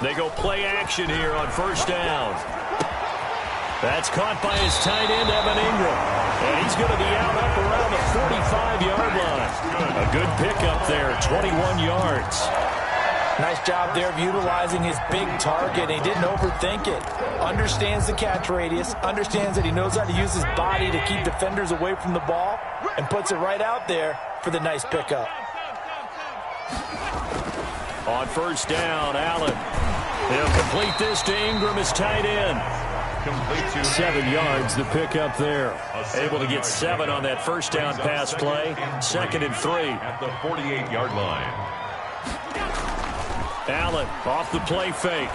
They go play action here on first down. That's caught by his tight end, Evan Ingram. And he's going to be out up around the 45-yard line. A good pickup there, 21 yards. Nice job there of utilizing his big target. He didn't overthink it. Understands the catch radius. Understands that he knows how to use his body to keep defenders away from the ball. And puts it right out there for the nice pickup. On first down, Allen. He'll complete this to Ingram, his tight end. 7 yards, the pickup there. Able to get 7 on that first down pass play. 2nd and 3. At the 48-yard line. Allen off the play fake.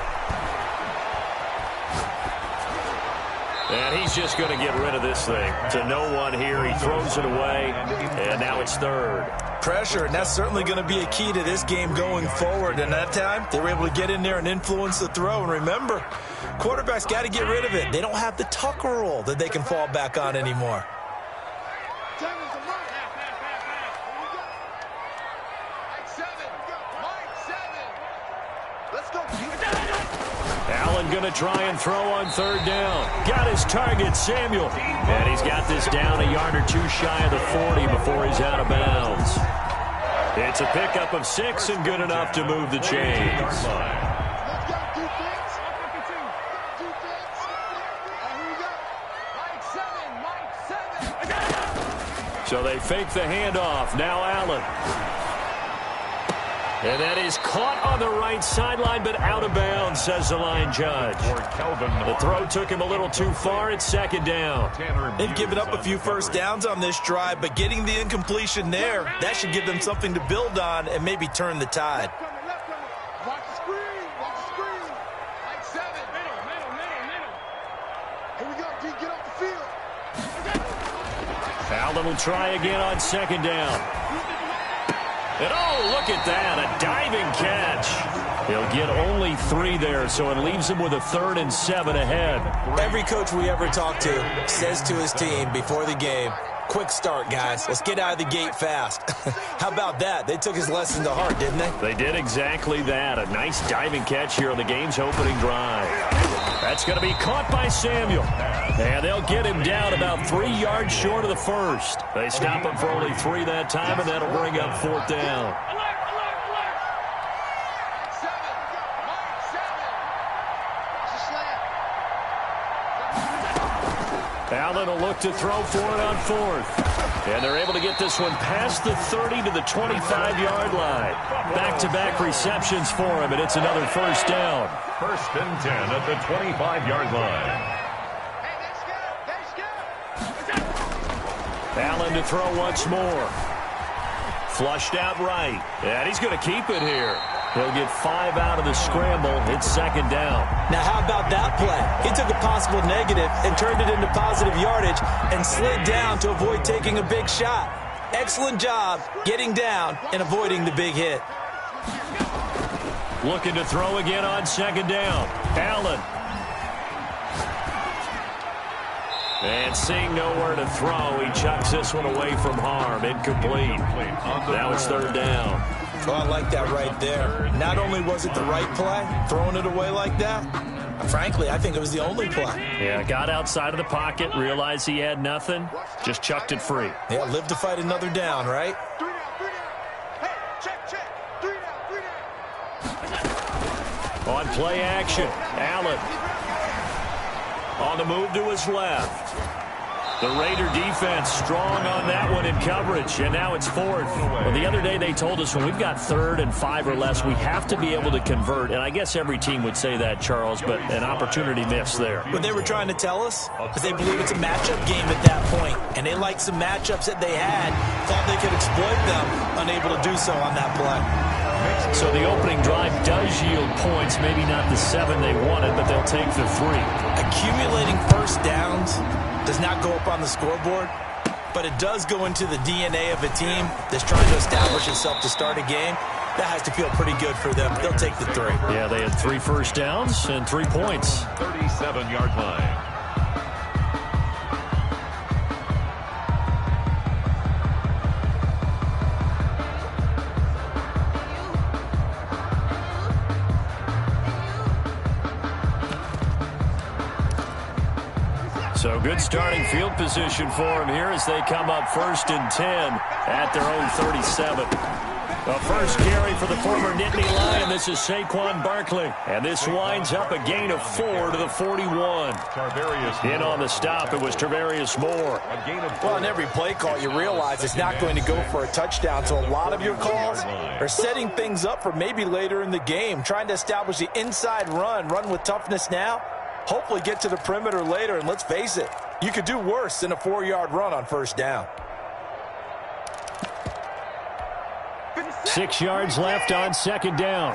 And he's just going to get rid of this thing. To no one here. He throws it away. And now it's 3rd. Pressure, and that's certainly going to be a key to this game going forward. And that time, they were able to get in there and influence the throw. And remember, quarterbacks got to get rid of it. They don't have the Tucker rule that they can fall back on anymore. Allen going to try and throw on 3rd down. Got his target, Samuel. And he's got this down a yard or 2 shy of the 40 before he's out of bounds. It's a pickup of 6 and good enough to move the chains. So they fake the handoff. Now Allen. And that is caught on the right sideline, but out of bounds, says the line judge. The throw took him a little too far. It's 2nd down. They've given up a few first downs on this drive, but getting the incompletion there, that should give them something to build on and maybe turn the tide. Allen will try again on 2nd down. And oh, look at that, a diving catch. He'll get only 3 there, so it leaves him with a 3rd and 7 ahead. Every coach we ever talk to says to his team before the game, quick start, guys. Let's get out of the gate fast. How about that? They took his lesson to heart, didn't they? They did exactly that. A nice diving catch here on the game's opening drive. That's going to be caught by Samuel. And they'll get him down about 3 yards short of the first. They stop him for only 3 that time, and that'll bring up 4th down. Allen will look to throw for it on 4th. And they're able to get this one past the 30 to the 25-yard line. Back-to-back receptions for him, and it's another first down. 1st and 10 at the 25-yard line. Allen to throw once more. Flushed out right. And he's going to keep it here. He'll get 5 out of the scramble. It's 2nd down. Now, how about that play? He took a possible negative and turned it into positive yardage and slid down to avoid taking a big shot. Excellent job getting down and avoiding the big hit. Looking to throw again on 2nd down. Allen. And seeing nowhere to throw, he chucks this one away from harm. Incomplete. Now it's 3rd down. Oh, I like that right there. Not only was it the right play, throwing it away like that, frankly, I think it was the only play. Yeah, got outside of the pocket, realized he had nothing, just chucked it free. Yeah, live to fight another down, right? On play action, Allen. On the move to his left. The Raider defense strong on that one in coverage, and now it's 4th. Well, the other day they told us when we've got 3rd and 5 or less, we have to be able to convert. And I guess every team would say that, Charles, but an opportunity missed there. What they were trying to tell us is they believe it's a matchup game at that point, and they liked some matchups that they had, thought they could exploit them, unable to do so on that play. So the opening drive does yield points, maybe not the 7 they wanted, but they'll take the 3. Accumulating first downs does not go up on the scoreboard, but it does go into the DNA of a team that's trying to establish itself to start a game. That has to feel pretty good for them. They'll take the 3. Yeah, they had 3 first downs and 3 points. 37-yard line. So good starting field position for him here as they come up 1st and 10 at their own 37. The first carry for the former Nittany Lion. This is Saquon Barkley. And this winds up a gain of 4 to the 41. In on the stop, it was Tarvarius Moore. Well, in every play call, you realize it's not going to go for a touchdown. So a lot of your calls are setting things up for maybe later in the game, trying to establish the inside run with toughness now, hopefully get to the perimeter later. And let's face it, you could do worse than a 4-yard run on first down. 6 yards left on 2nd down.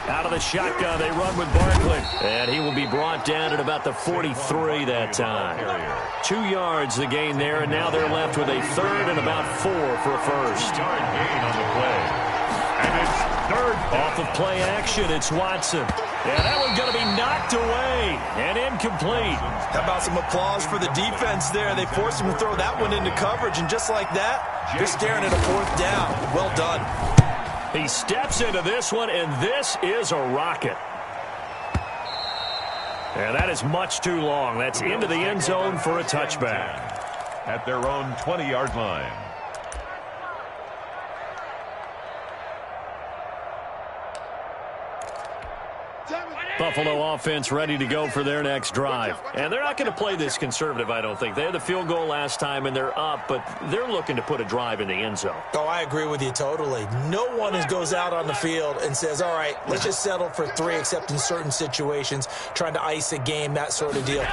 Out of the shotgun, they run with Barkley. And he will be brought down at about the 43 that time. 2 yards the gain there, and now they're left with a 3rd and about 4 for a first. Gain on the play. And it's 3rd down. Off of play action, it's Watson. And that one's going to be knocked away and incomplete. How about some applause for the defense there? They forced him to throw that one into coverage, and just like that, they're staring at a 4th down. Well done. He steps into this one, and this is a rocket. And that is much too long. That's into the end zone for a touchback. At their own 20-yard line. Buffalo offense ready to go for their next drive. And they're not going to play this conservative, I don't think. They had the field goal last time, and they're up, but they're looking to put a drive in the end zone. Oh, I agree with you totally. No one goes out on the field and says, all right, let's just settle for 3, except in certain situations, trying to ice a game, that sort of deal.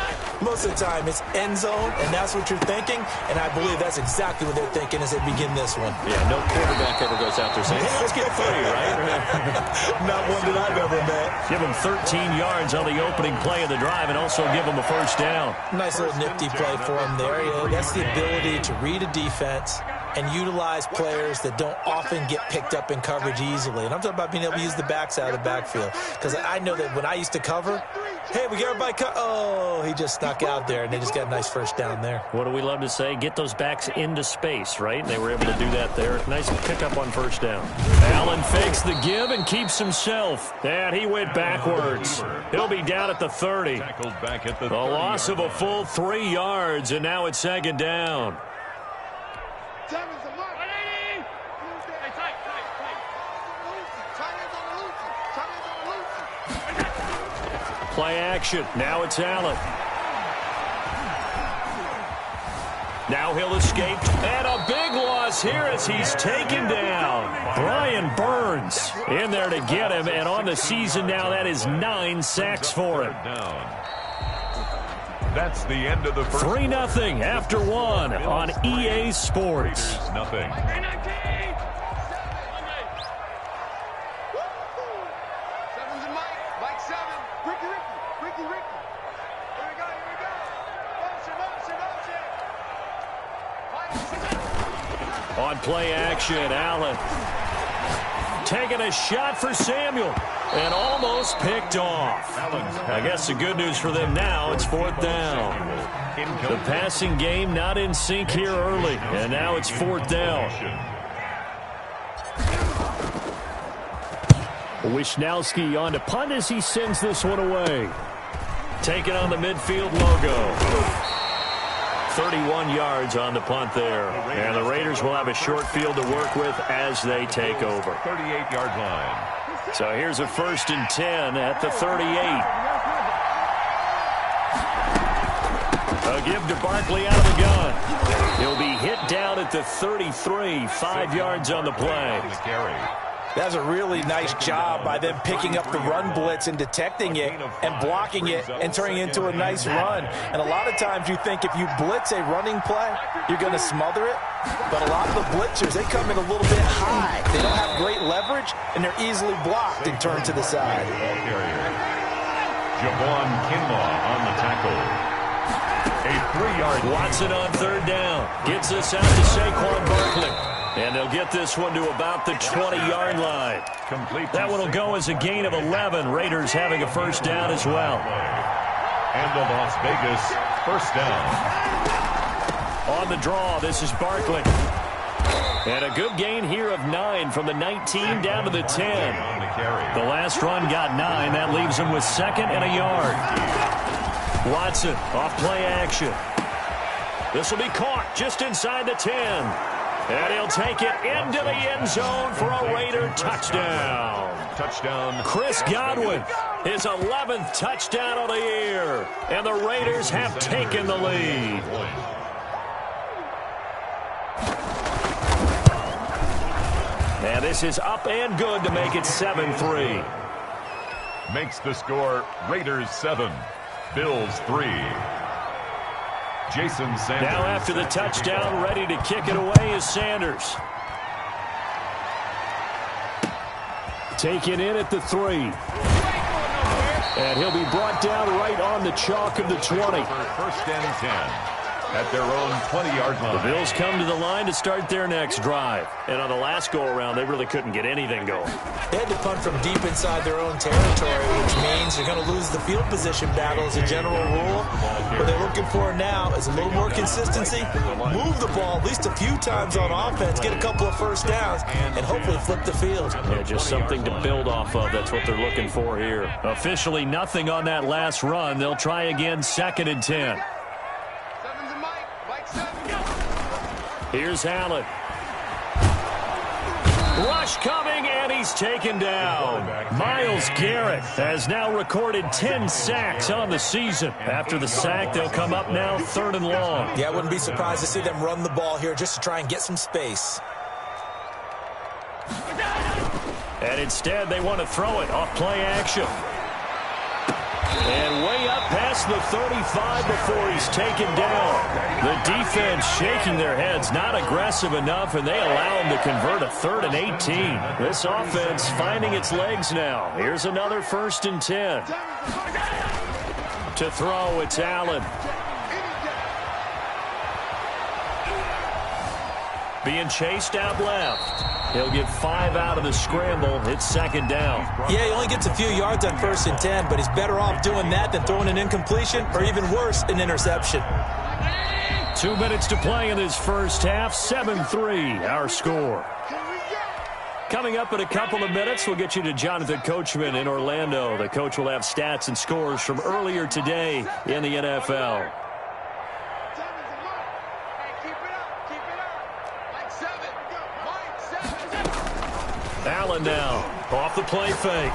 Most of the time, it's end zone, and that's what you're thinking, and I believe that's exactly what they're thinking as they begin this one. Yeah, no quarterback ever goes out there saying, hey, let's get 3, right? Not one that I've ever met. Give him 13 yards on the opening play of the drive and also give him a first down. Nice little nifty play for him there. Yeah, that's the ability to read a defense and utilize players that don't often get picked up in coverage easily. And I'm talking about being able to use the backs out of the backfield. Because I know that when I used to cover, hey, we got everybody oh, he just snuck out there, and they just got a nice first down there. What do we love to say? Get those backs into space, right? And they were able to do that there. Nice pickup on first down. Allen fakes the give and keeps himself. And he went backwards. He'll be down at the 30. Tackled back at the A loss of a full 3 yards, and now it's 2nd down. Play action. Now it's Allen. Now he'll escape. And a big loss here as he's taken down. Brian Burns in there to get him. And on the season now, that is 9 sacks for him. That's the end of the first. 3-0 after 1 on EA Sports. Nothing. On play action, Allen taking a shot for Samuel and almost picked off. I guess the good news for them now, it's 4th down. The passing game not in sync here early, and now it's 4th down. Wisnowski on to punt as he sends this one away. Taking on the midfield logo. 31 yards on the punt there. And the Raiders will have a short field to work with as they take over. 38-yard line. So here's a 1st and 10 at the 38. A give to Barkley out of the gun. He'll be hit down at the 33, 5 yards on the play. That's a really nice job by them picking up the run blitz and detecting it and blocking it and turning it into a nice run. And a lot of times you think if you blitz a running play, you're going to smother it. But a lot of the blitzers, they come in a little bit high. They don't have great leverage, and they're easily blocked and turned to the side. Javon Kinlaw on the tackle. A 3-yard. Watson on 3rd down. Gets this out to Saquon Barkley. And they'll get this one to about the 20-yard line. That one will go as a gain of 11. Raiders having a first down as well. And the Las Vegas first down. On the draw, this is Barkley. And a good gain here of 9 from the 19 down to the 10. On the carry. The last run got 9. That leaves him with 2nd and a yard. Watson off play action. This will be caught just inside the 10. And he'll take it into the end zone for a Raider touchdown. Touchdown. Chris Godwin, his 11th touchdown of the year. And the Raiders have taken the lead. And this is up and good to make it 7-3. Makes the score Raiders 7, Bills 3. Jason Sanders. Now after the touchdown, ready to kick it away is Sanders. Taken in at the 3. And he'll be brought down right on the chalk of the 20. First and 10. At their own 20-yard line. The Bills come to the line to start their next drive. And on the last go-around, they really couldn't get anything going. They had to punt from deep inside their own territory, which means you're going to lose the field position battle as a general rule. What they're looking for now is a little more consistency, move the ball at least a few times on offense, get a couple of first downs, and hopefully flip the field. Yeah, just something to build off of. That's what they're looking for here. Officially nothing on that last run. They'll try again 2nd and 10. Here's Allen. Rush coming, and he's taken down. Myles Garrett has now recorded 10 sacks on the season. After the sack, they'll come up now 3rd and long. Yeah, I wouldn't be surprised to see them run the ball here just to try and get some space. And instead, they want to throw it off play action. And way up past the 35 before he's taken down. The defense shaking their heads, not aggressive enough, and they allow him to convert a 3rd and 18. This offense finding its legs now. Here's another 1st and 10. To throw, it's Allen. Being chased out left. He'll get 5 out of the scramble. It's 2nd down. Yeah, he only gets a few yards on 1st and 10, but he's better off doing that than throwing an incompletion or even worse, an interception. 2 minutes to play in this first half. 7-3, our score. Coming up in a couple of minutes, we'll get you to Jonathan Coachman in Orlando. The coach will have stats and scores from earlier today in the NFL. Allen now, off the play fake.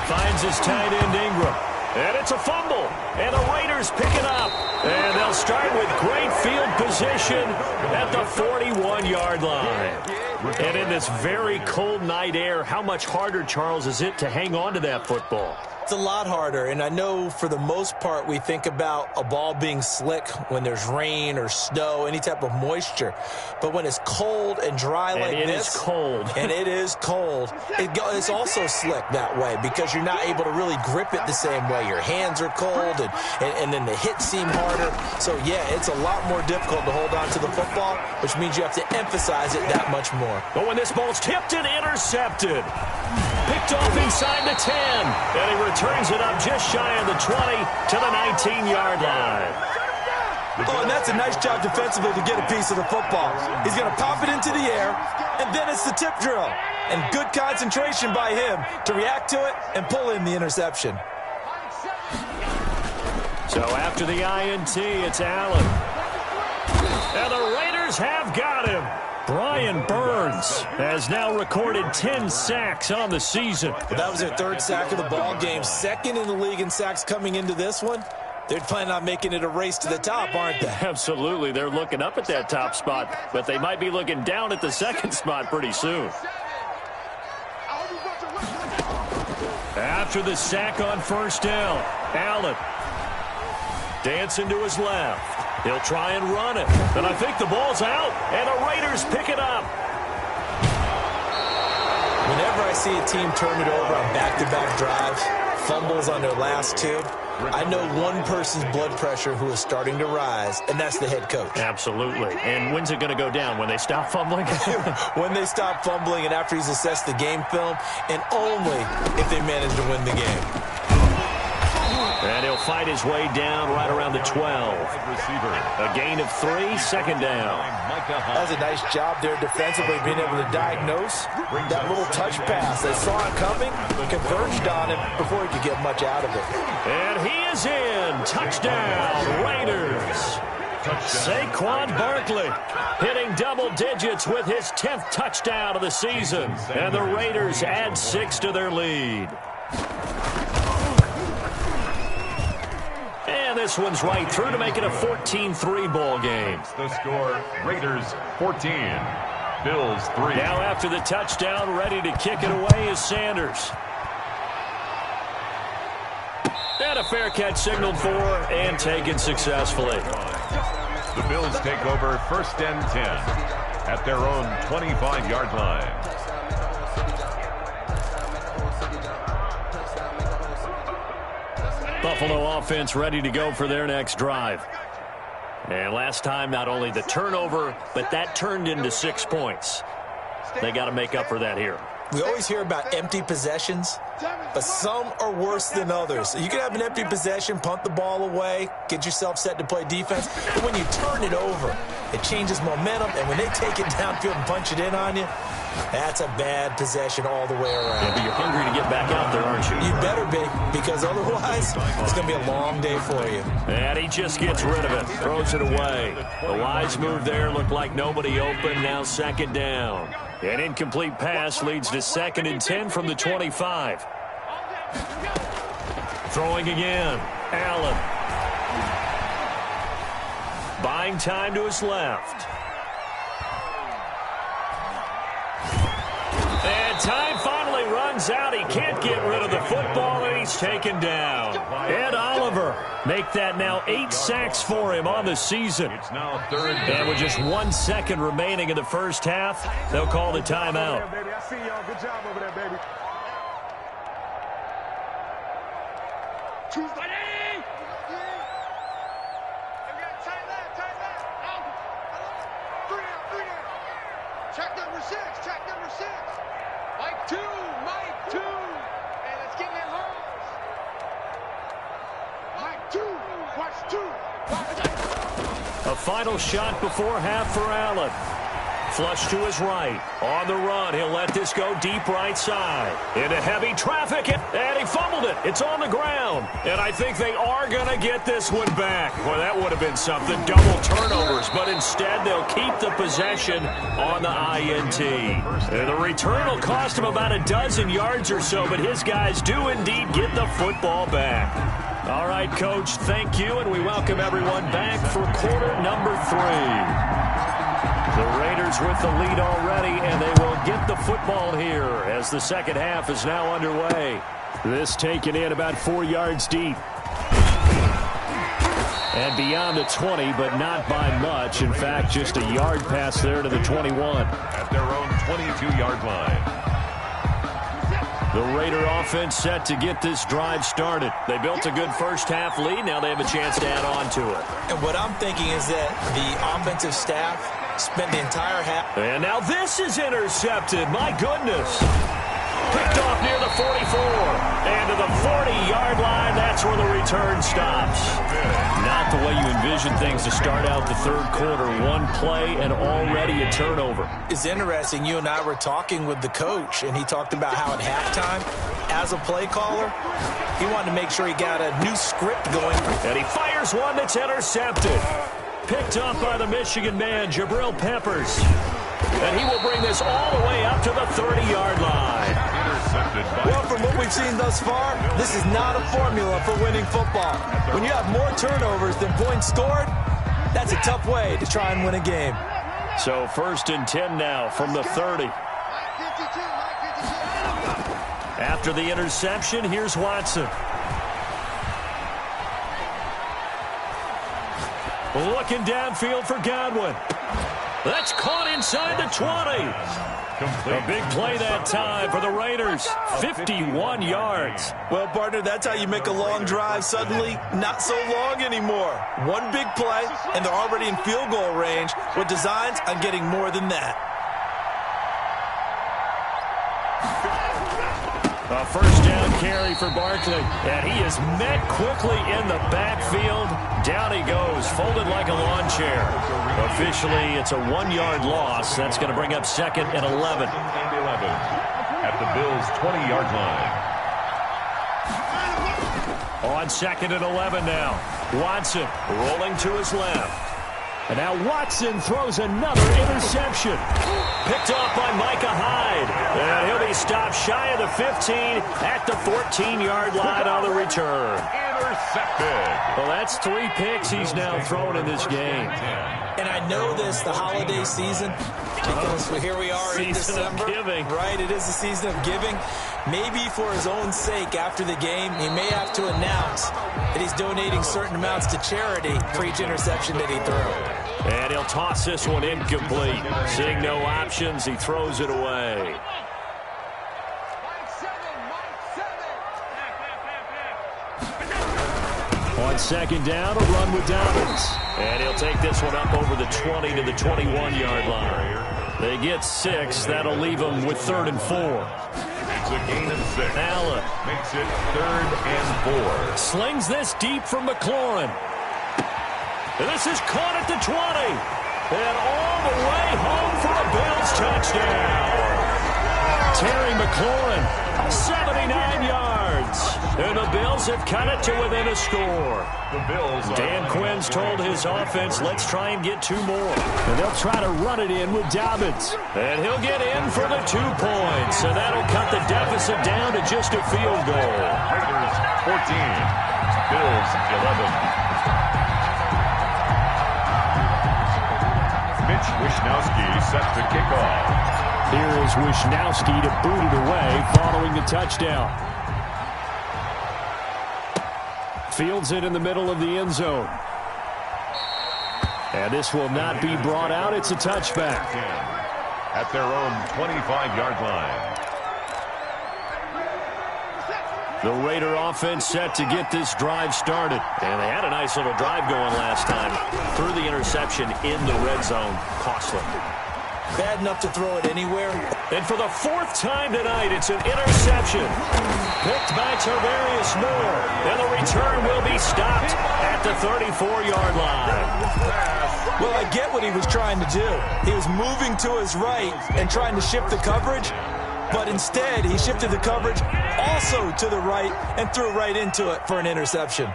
Finds his tight end Ingram. And it's a fumble. And the Raiders pick it up. And they'll start with great field position at the 41-yard line. And in this very cold night air, how much harder, Charles, is it to hang on to that football? It's a lot harder, and I know for the most part we think about a ball being slick when there's rain or snow, any type of moisture. But when it's cold and dry like this. And it is cold. And it is cold. It's also slick that way because you're not able to really grip it the same way. Your hands are cold, and then the hits seem harder. So, yeah, it's a lot more difficult to hold on to the football, which means you have to emphasize it that much more. But when this ball's tipped and intercepted. Picked off inside the 10. And he returns it up just shy of the 20 to the 19-yard line. Oh, and that's a nice job defensively to get a piece of the football. He's going to pop it into the air, and then it's the tip drill. And good concentration by him to react to it and pull in the interception. So after the INT, it's Allen. And the Raiders have got him. Brian Burns has now recorded 10 sacks on the season. Well, that was their 3rd sack of the ball game. 2nd in the league in sacks coming into this one. They're planning on making it a race to the top, aren't they? Absolutely. They're looking up at that top spot, but they might be looking down at the 2nd spot pretty soon. After the sack on 1st down, Allen dancing to his left. He'll try and run it. And I think the ball's out. And the Raiders pick it up. Whenever I see a team turn it over on back-to-back drives, fumbles on their last 2, I know one person's blood pressure who is starting to rise, and that's the head coach. Absolutely. And when's it going to go down? When they stop fumbling? When they stop fumbling and after he's assessed the game film, and only if they manage to win the game. And he'll fight his way down right around the 12. A gain of 3, second down. That's a nice job there defensively, being able to diagnose that little touch pass. They saw it coming, converged on him before he could get much out of it. And he is in. Touchdown, Raiders. Saquon Barkley hitting double digits with his 10th touchdown of the season. And the Raiders add 6 to their lead. And this one's right through to make it a 14-3 ball game. The score, Raiders 14, Bills 3. Now after the touchdown, ready to kick it away is Sanders. And a fair catch signaled for and taken successfully. The Bills take over 1st and 10 at their own 25-yard line. Buffalo offense ready to go for their next drive. And last time, not only the turnover, but that turned into 6 points. They got to make up for that here. We always hear about empty possessions, but some are worse than others. You can have an empty possession, punt the ball away, get yourself set to play defense, but when you turn it over, it changes momentum, and when they take it downfield and punch it in on you, that's a bad possession all the way around. Yeah, but you're hungry to get back out there, aren't you? You better be, because otherwise, it's going to be a long day for you. And he just gets rid of it, throws it away. The wise move there, looked like nobody open, now second down. An incomplete pass leads to 2nd and 10 from the 25. Throwing again, Allen. Buying time to his left. And time finally runs out. He can't get rid of the football, and he's taken down. Ed Oliver make that now 8 sacks for him on the season. It's now 3rd down. And with just 1 second remaining in the first half, they'll call the timeout. I see y'all. Good job over there, baby. Choose check number 6. Check number 6. Mike 2. Mike 2. And let's get in homes. Mike 2. Watch 2. A final shot before half for Allen. Flush to his right. On the run, he'll let this go deep right side. Into heavy traffic, and he fumbled it. It's on the ground. And I think they are going to get this one back. Well, that would have been something. Double turnovers, but instead they'll keep the possession on the INT. And the return will cost him about a dozen yards or so, but his guys do indeed get the football back. All right, Coach, thank you, and we welcome everyone back for quarter number 3. The Raiders with the lead already, and they will get the football here as the second half is now underway. This taken in about 4 yards deep. And beyond the 20, but not by much. In fact, just a yard pass there to the 21. At their own 22-yard line. The Raider offense set to get this drive started. They built a good first half lead. Now they have a chance to add on to it. And what I'm thinking is that the offensive staff spent the entire half. And now this is intercepted. My goodness. Picked off near the 44. And to the 40-yard line, that's where the return stops. Not the way you envision things to start out the third quarter. One play and already a turnover. It's interesting. You and I were talking with the coach, and he talked about how at halftime, as a play caller, he wanted to make sure he got a new script going. And he fires one that's intercepted. Picked up by the Michigan man, Jabril Peppers. And he will bring this all the way up to the 30-yard line. Well, from what we've seen thus far, this is not a formula for winning football. When you have more turnovers than points scored, that's a tough way to try and win a game. So 1st and 10 now from the 30. After the interception, here's Watson. Looking downfield for Godwin. That's caught inside the 20. A big play that time for the Raiders. 51 yards. Well, partner, that's how you make a long drive suddenly not so long anymore. One big play, and they're already in field goal range with designs on getting more than that. A first down carry for Barkley, and he is met quickly in the backfield. Down he goes, folded like a lawn chair. Officially, it's a 1-yard loss. That's going to bring up 2nd and 11. At the Bills' 20-yard line. On 2nd and 11 now. Watson rolling to his left. And now Watson throws another interception. Picked off by Micah Hyde. And he'll be stopped shy of the 15 at the 14-yard line on the return. Intercepted. Well, that's 3 picks he's now thrown in this game. And I know this, the holiday season, because here we are in December. Giving. Right, it is the season of giving. Maybe for his own sake after the game, he may have to announce that he's donating certain amounts to charity for each interception that he threw. And he'll toss this one incomplete. Seeing no options, he throws it away. On 2nd down, a run with Dobbins. And he'll take this one up over the 20 to the 21-yard line. They get 6. That'll leave them with 3rd and 4. It's a gain of 6. Allen makes it 3rd and 4. Slings this deep from McLaurin. And this is caught at the 20. And all the way home for a Bills touchdown. Terry McLaurin, 79 yards. And the Bills have cut it to within a score. The Bills. Dan Quinn's told his offense, let's try and get 2 more. And they'll try to run it in with Dobbins. And he'll get in for the 2 points. And that'll cut the deficit down to just a field goal. Raiders 14. Bills 11. Mitch Wishnowsky set to kick off. Here is Wishnowsky to boot it away following the touchdown. Fields it in the middle of the end zone. And this will not be brought out. It's a touchback. At their own 25-yard line. The Raider offense set to get this drive started. And they had a nice little drive going last time. Threw the interception in the red zone. Costly. Bad enough to throw it anywhere. And for the 4th time tonight, it's an interception. Picked by Tarvarius Moore. And the return will be stopped at the 34-yard line. Well, I get what he was trying to do. He was moving to his right and trying to shift the coverage. But instead, he shifted the coverage also to the right and threw right into it for an interception.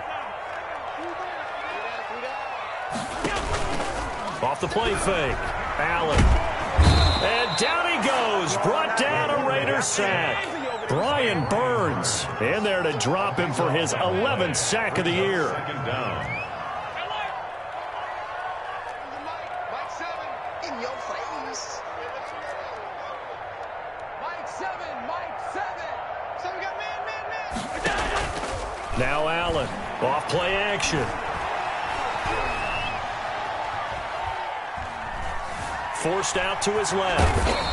Off the play fake. Allen. And down he goes. Brought down a Raider sack. Brian Burns in there to drop him for his 11th sack of the year. Second down. Mike 7 in your face. Mike 7, Mike 7. So we got man. Now Allen. Off play action. Forced out to his left.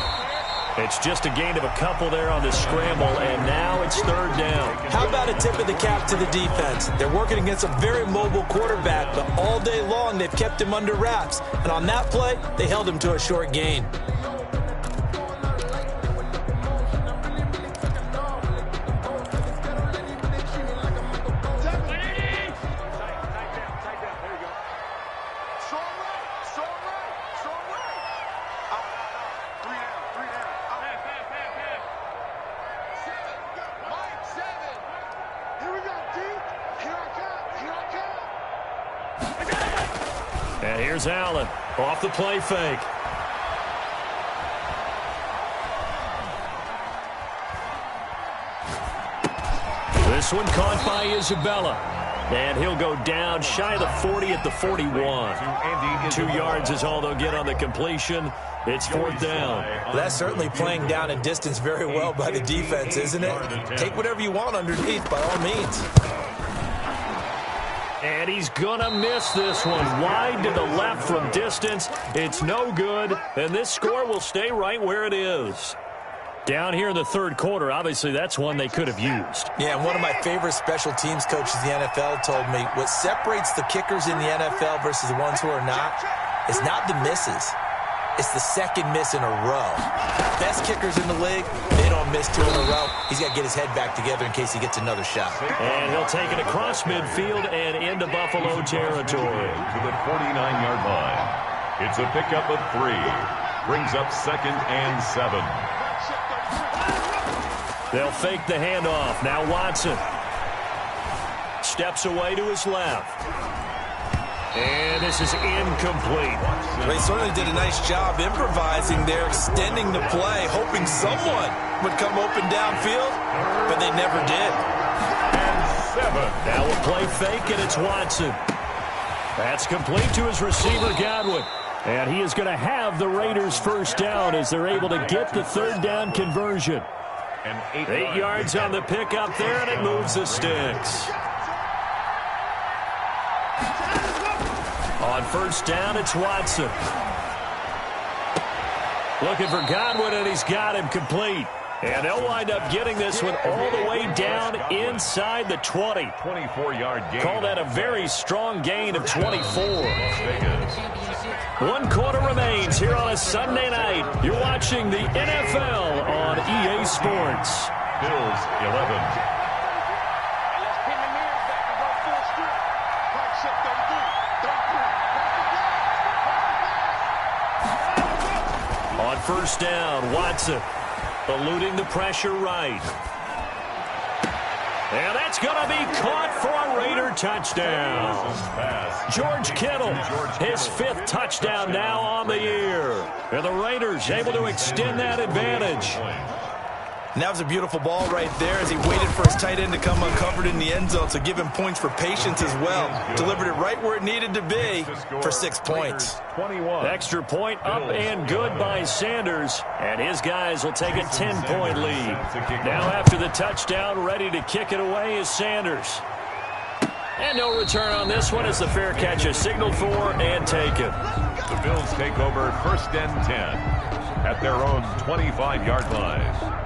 It's just a gain of a couple there on the scramble, and now it's 3rd down. How about a tip of the cap to the defense? They're working against a very mobile quarterback, but all day long they've kept him under wraps. And on that play, they held him to a short gain. And here's Allen off the play fake. This one caught by Isabella. And he'll go down shy of the 40 at the 41. 2 yards is all they'll get on the completion. It's 4th down. Well, that's certainly playing down in distance very well by the defense, isn't it? Take whatever you want underneath by all means. And he's going to miss this one. Wide to the left from distance. It's no good. And this score will stay right where it is. Down here in the 3rd quarter, obviously that's one they could have used. Yeah, and one of my favorite special teams coaches in the NFL told me what separates the kickers in the NFL versus the ones who are not is not the misses. It's the second miss in a row. Best kickers in the league, they don't miss 2 in a row. He's got to get his head back together in case he gets another shot. And he'll take it across midfield and into Buffalo territory. To the 49-yard line. It's a pickup of 3. Brings up 2nd and 7. They'll fake the handoff. Now Watson steps away to his left. And this is incomplete. They certainly did a nice job improvising there, extending the play, hoping someone would come open downfield, but they never did. And 7. Now a play fake, and it's Watson. That's complete to his receiver, Godwin. And he is going to have the Raiders first down as they're able to get the 3rd down conversion. 8 yards on the pickup there, and it moves the sticks. On first down, it's Watson. Looking for Godwin, and he's got him complete. And they'll wind up getting this one all the way down inside the 20. 24-yard gain. Call that a very strong gain of 24. 1 quarter remains here on a Sunday night. You're watching the NFL on EA Sports. Bills 11. On first down, Watson eluding the pressure right. And that's going to be caught for a Raider touchdown. George Kittle, his 5th touchdown now on the year. And the Raiders able to extend that advantage. And that was a beautiful ball right there as he waited for his tight end to come uncovered in the end zone to give him points for patience as well. Delivered it right where it needed to be for 6 points. 21. Extra point up and good by Sanders. And his guys will take a 10-point lead. Now after the touchdown, ready to kick it away is Sanders. And no return on this one as the fair catch is signaled for and taken. The Bills take over 1st and 10 at their own 25-yard line.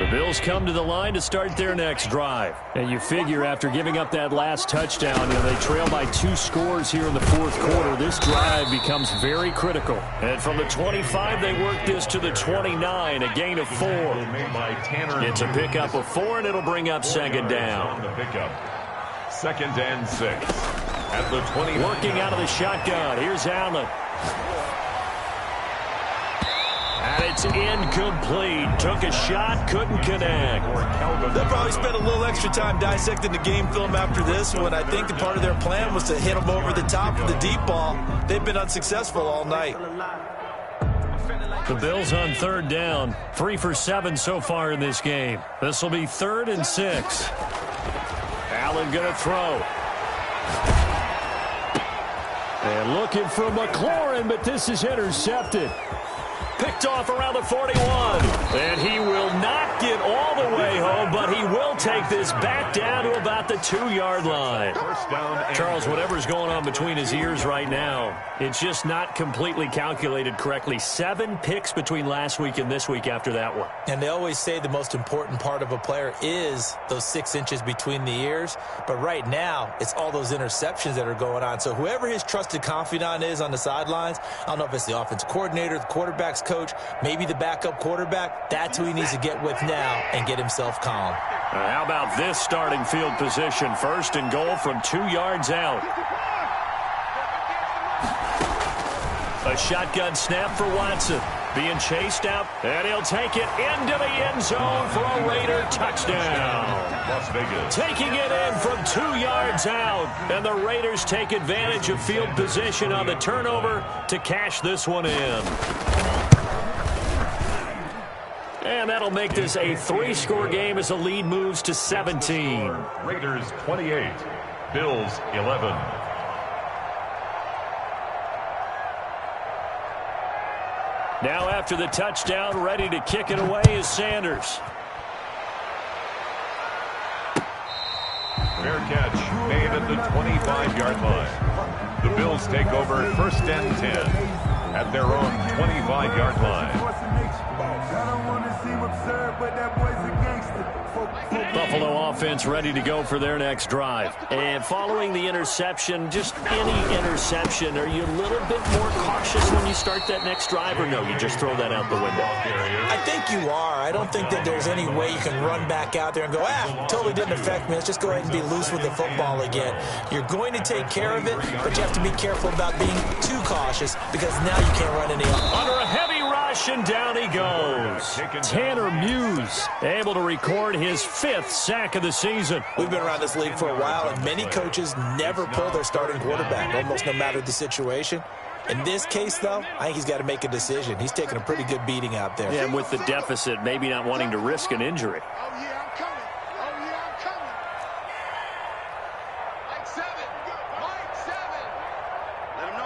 Bills come to the line to start their next drive. And you figure after giving up that last touchdown, they trail by 2 scores here in the 4th quarter. This drive becomes very critical. And from the 25, they work this to the 29, a gain of 4. It's a pickup of 4, and it'll bring up 2nd down. 2nd and 6 at the 20. Working out of the shotgun. Here's Allen. And it's incomplete. Took a shot, couldn't connect. They'll probably spend a little extra time dissecting the game film after this one. I think the part of their plan was to hit them over the top with the deep ball. They've been unsuccessful all night. The Bills on 3rd down. 3 for 7 so far in this game. This will be 3rd and 6. Allen going to throw. And looking for McLaurin, but this is intercepted. Picked off around the 41. And he will not get all the way home, but he will take this back down to about the 2-yard line. Charles, whatever's going on between his ears right now, it's just not completely calculated correctly. 7 picks between last week and this week after that one. And they always say the most important part of a player is those 6 inches between the ears. But right now, it's all those interceptions that are going on. So whoever his trusted confidant is on the sidelines, I don't know if it's the offensive coordinator, the quarterback's coach, maybe the backup quarterback, that's who he needs to get with now and get himself calm. How about this starting field position? 1st and goal from 2 yards out. A shotgun snap for Watson. Being chased out, and he'll take it into the end zone for a Raider touchdown. Las Vegas. Taking it in from 2 yards out, and the Raiders take advantage of field position on the turnover to cash this one in. And that'll make this a 3-score game as the lead moves to 17. Raiders 28, Bills 11. Now after the touchdown, ready to kick it away is Sanders. Fair catch made at the 25-yard line. The Bills take over first and 10 at their own 25-yard line. Buffalo offense ready to go for their next drive. And following the interception, just any interception, are you a little bit more cautious when you start that next drive, or no, you just throw that out the window? I think you are. I don't think that there's any way you can run back out there and go, totally didn't affect me. Let's just go ahead and be loose with the football again. You're going to take care of it, but you have to be careful about being too cautious because now you can't run any off. Under a heavy rush, and down he goes. Tanner Muse able to record his 5th sack of the season. We've been around this league for a while, and many coaches never pull their starting quarterback, almost no matter the situation. In this case, though, I think he's got to make a decision. He's taking a pretty good beating out there. Yeah, and with the deficit, maybe not wanting to risk an injury. Oh, yeah, I'm coming. Oh, yeah, I'm coming. Mike 7. Mike 7. Let him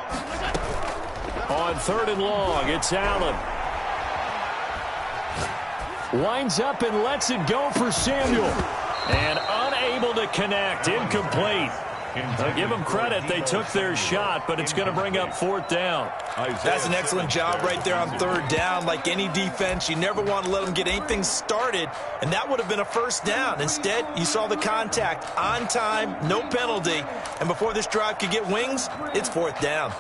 know. On 3rd and long, it's Allen. Winds up and lets it go for Samuel. And unable to connect. Incomplete. I'll give them credit. They took their shot, but it's going to bring up 4th down. That's an excellent job right there on 3rd down. Like any defense, you never want to let them get anything started, and that would have been a 1st down. Instead, you saw the contact on time, no penalty, and before this drive could get wings, it's 4th down.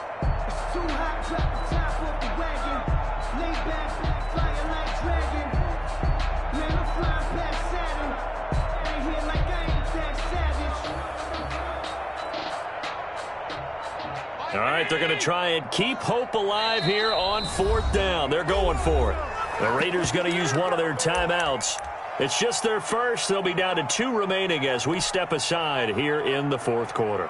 All right, they're going to try and keep hope alive here on 4th down. They're going for it. The Raiders going to use one of their timeouts. It's just their first. They'll be down to 2 remaining as we step aside here in the 4th quarter.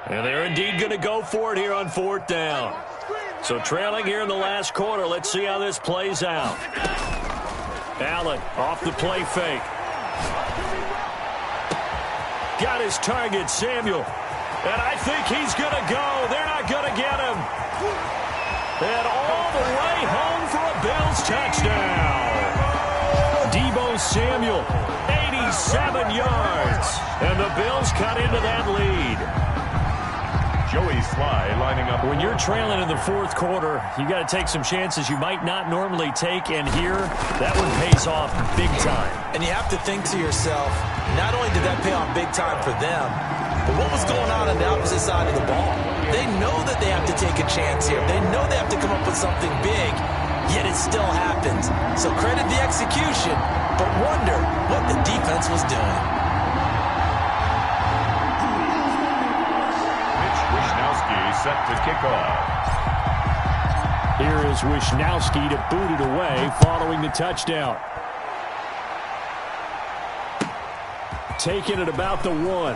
And they're indeed going to go for it here on 4th down. So trailing here in the last quarter. Let's see how this plays out. Allen off the play fake. Got his target, Samuel. And I think he's going to go. They're not going to get him. And all the way home for a Bills touchdown. Deebo Samuel, 87 yards. And the Bills cut into that lead. Joey Sly lining up. When you're trailing in the 4th quarter, you got to take some chances you might not normally take, and here, that one pays off big time. And you have to think to yourself, not only did that pay off big time for them, but what was going on the opposite side of the ball? They know that they have to take a chance here. They know they have to come up with something big, yet it still happens. So credit the execution, but wonder what the defense was doing. Set to kick off. Here is Wisnowski to boot it away following the touchdown. Taking it about the 1.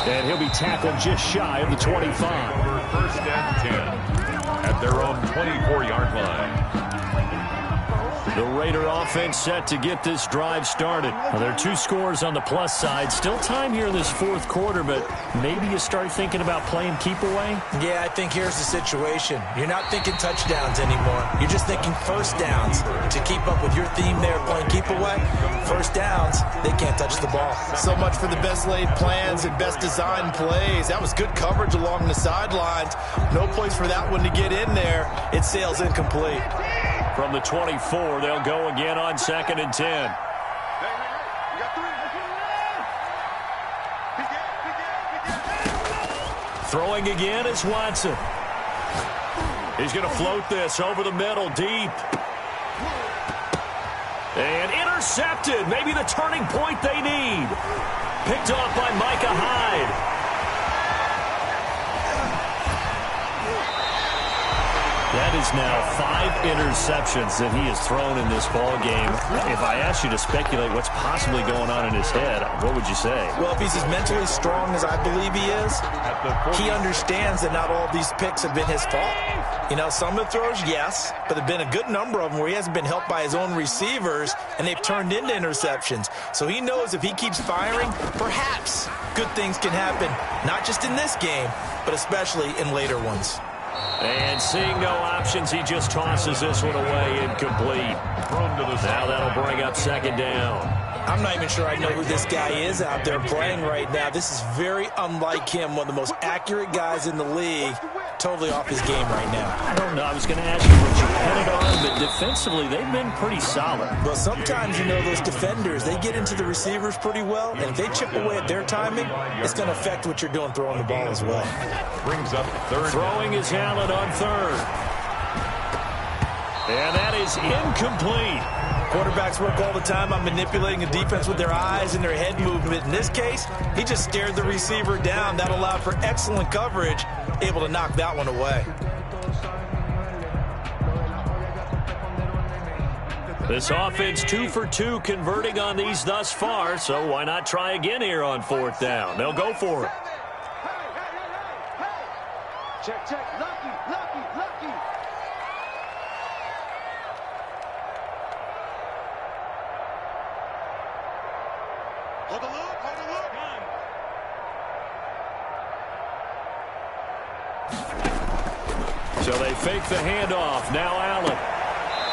And he'll be tackled just shy of the 25. Over first and 10 at their own 24-yard line. The Raider offense set to get this drive started. Well, there are 2 scores on the plus side. Still time here in this 4th quarter, but maybe you start thinking about playing keep away? Yeah, I think here's the situation. You're not thinking touchdowns anymore. You're just thinking 1st downs. To keep up with your theme there, playing keep away, 1st downs, they can't touch the ball. So much for the best laid plans and best designed plays. That was good coverage along the sidelines. No place for that one to get in there. It sails incomplete. From the 24, they'll go again on 2nd and 10. Throwing again is Watson. He's going to float this over the middle, deep. And intercepted. Maybe the turning point they need. Picked off by Micah Hyde. That is now 5 interceptions that he has thrown in this ball game. If I asked you to speculate what's possibly going on in his head, what would you say? Well, if he's as mentally strong as I believe he is, he understands that not all of these picks have been his fault. You know, some of the throws, yes, but there have been a good number of them where he hasn't been helped by his own receivers, and they've turned into interceptions. So he knows if he keeps firing, perhaps good things can happen, not just in this game, but especially in later ones. And seeing no options, he just tosses this one away, incomplete. Now that'll bring up second down. I'm not even sure I know who this guy is out there playing right now. This is very unlike him, one of the most accurate guys in the league. Totally off his game right now. I don't know. I was going to ask you what you petted on, but defensively, they've been pretty solid. Well, sometimes, you know, those defenders, they get into the receivers pretty well, and if they chip away at their timing, it's going to affect what you're doing throwing the ball as well. Brings up third. Throwing is Allen on third. And that is incomplete. Quarterbacks work all the time on manipulating a defense with their eyes and their head movement. In this case, he just stared the receiver down. That allowed for excellent coverage, able to knock that one away. This offense 2 for 2 converting on these thus far, so why not try again here on fourth down? They'll go for it. Check, check. Lucky, lucky, lucky. Hold the look, hold the look. So they fake the handoff. Now Allen.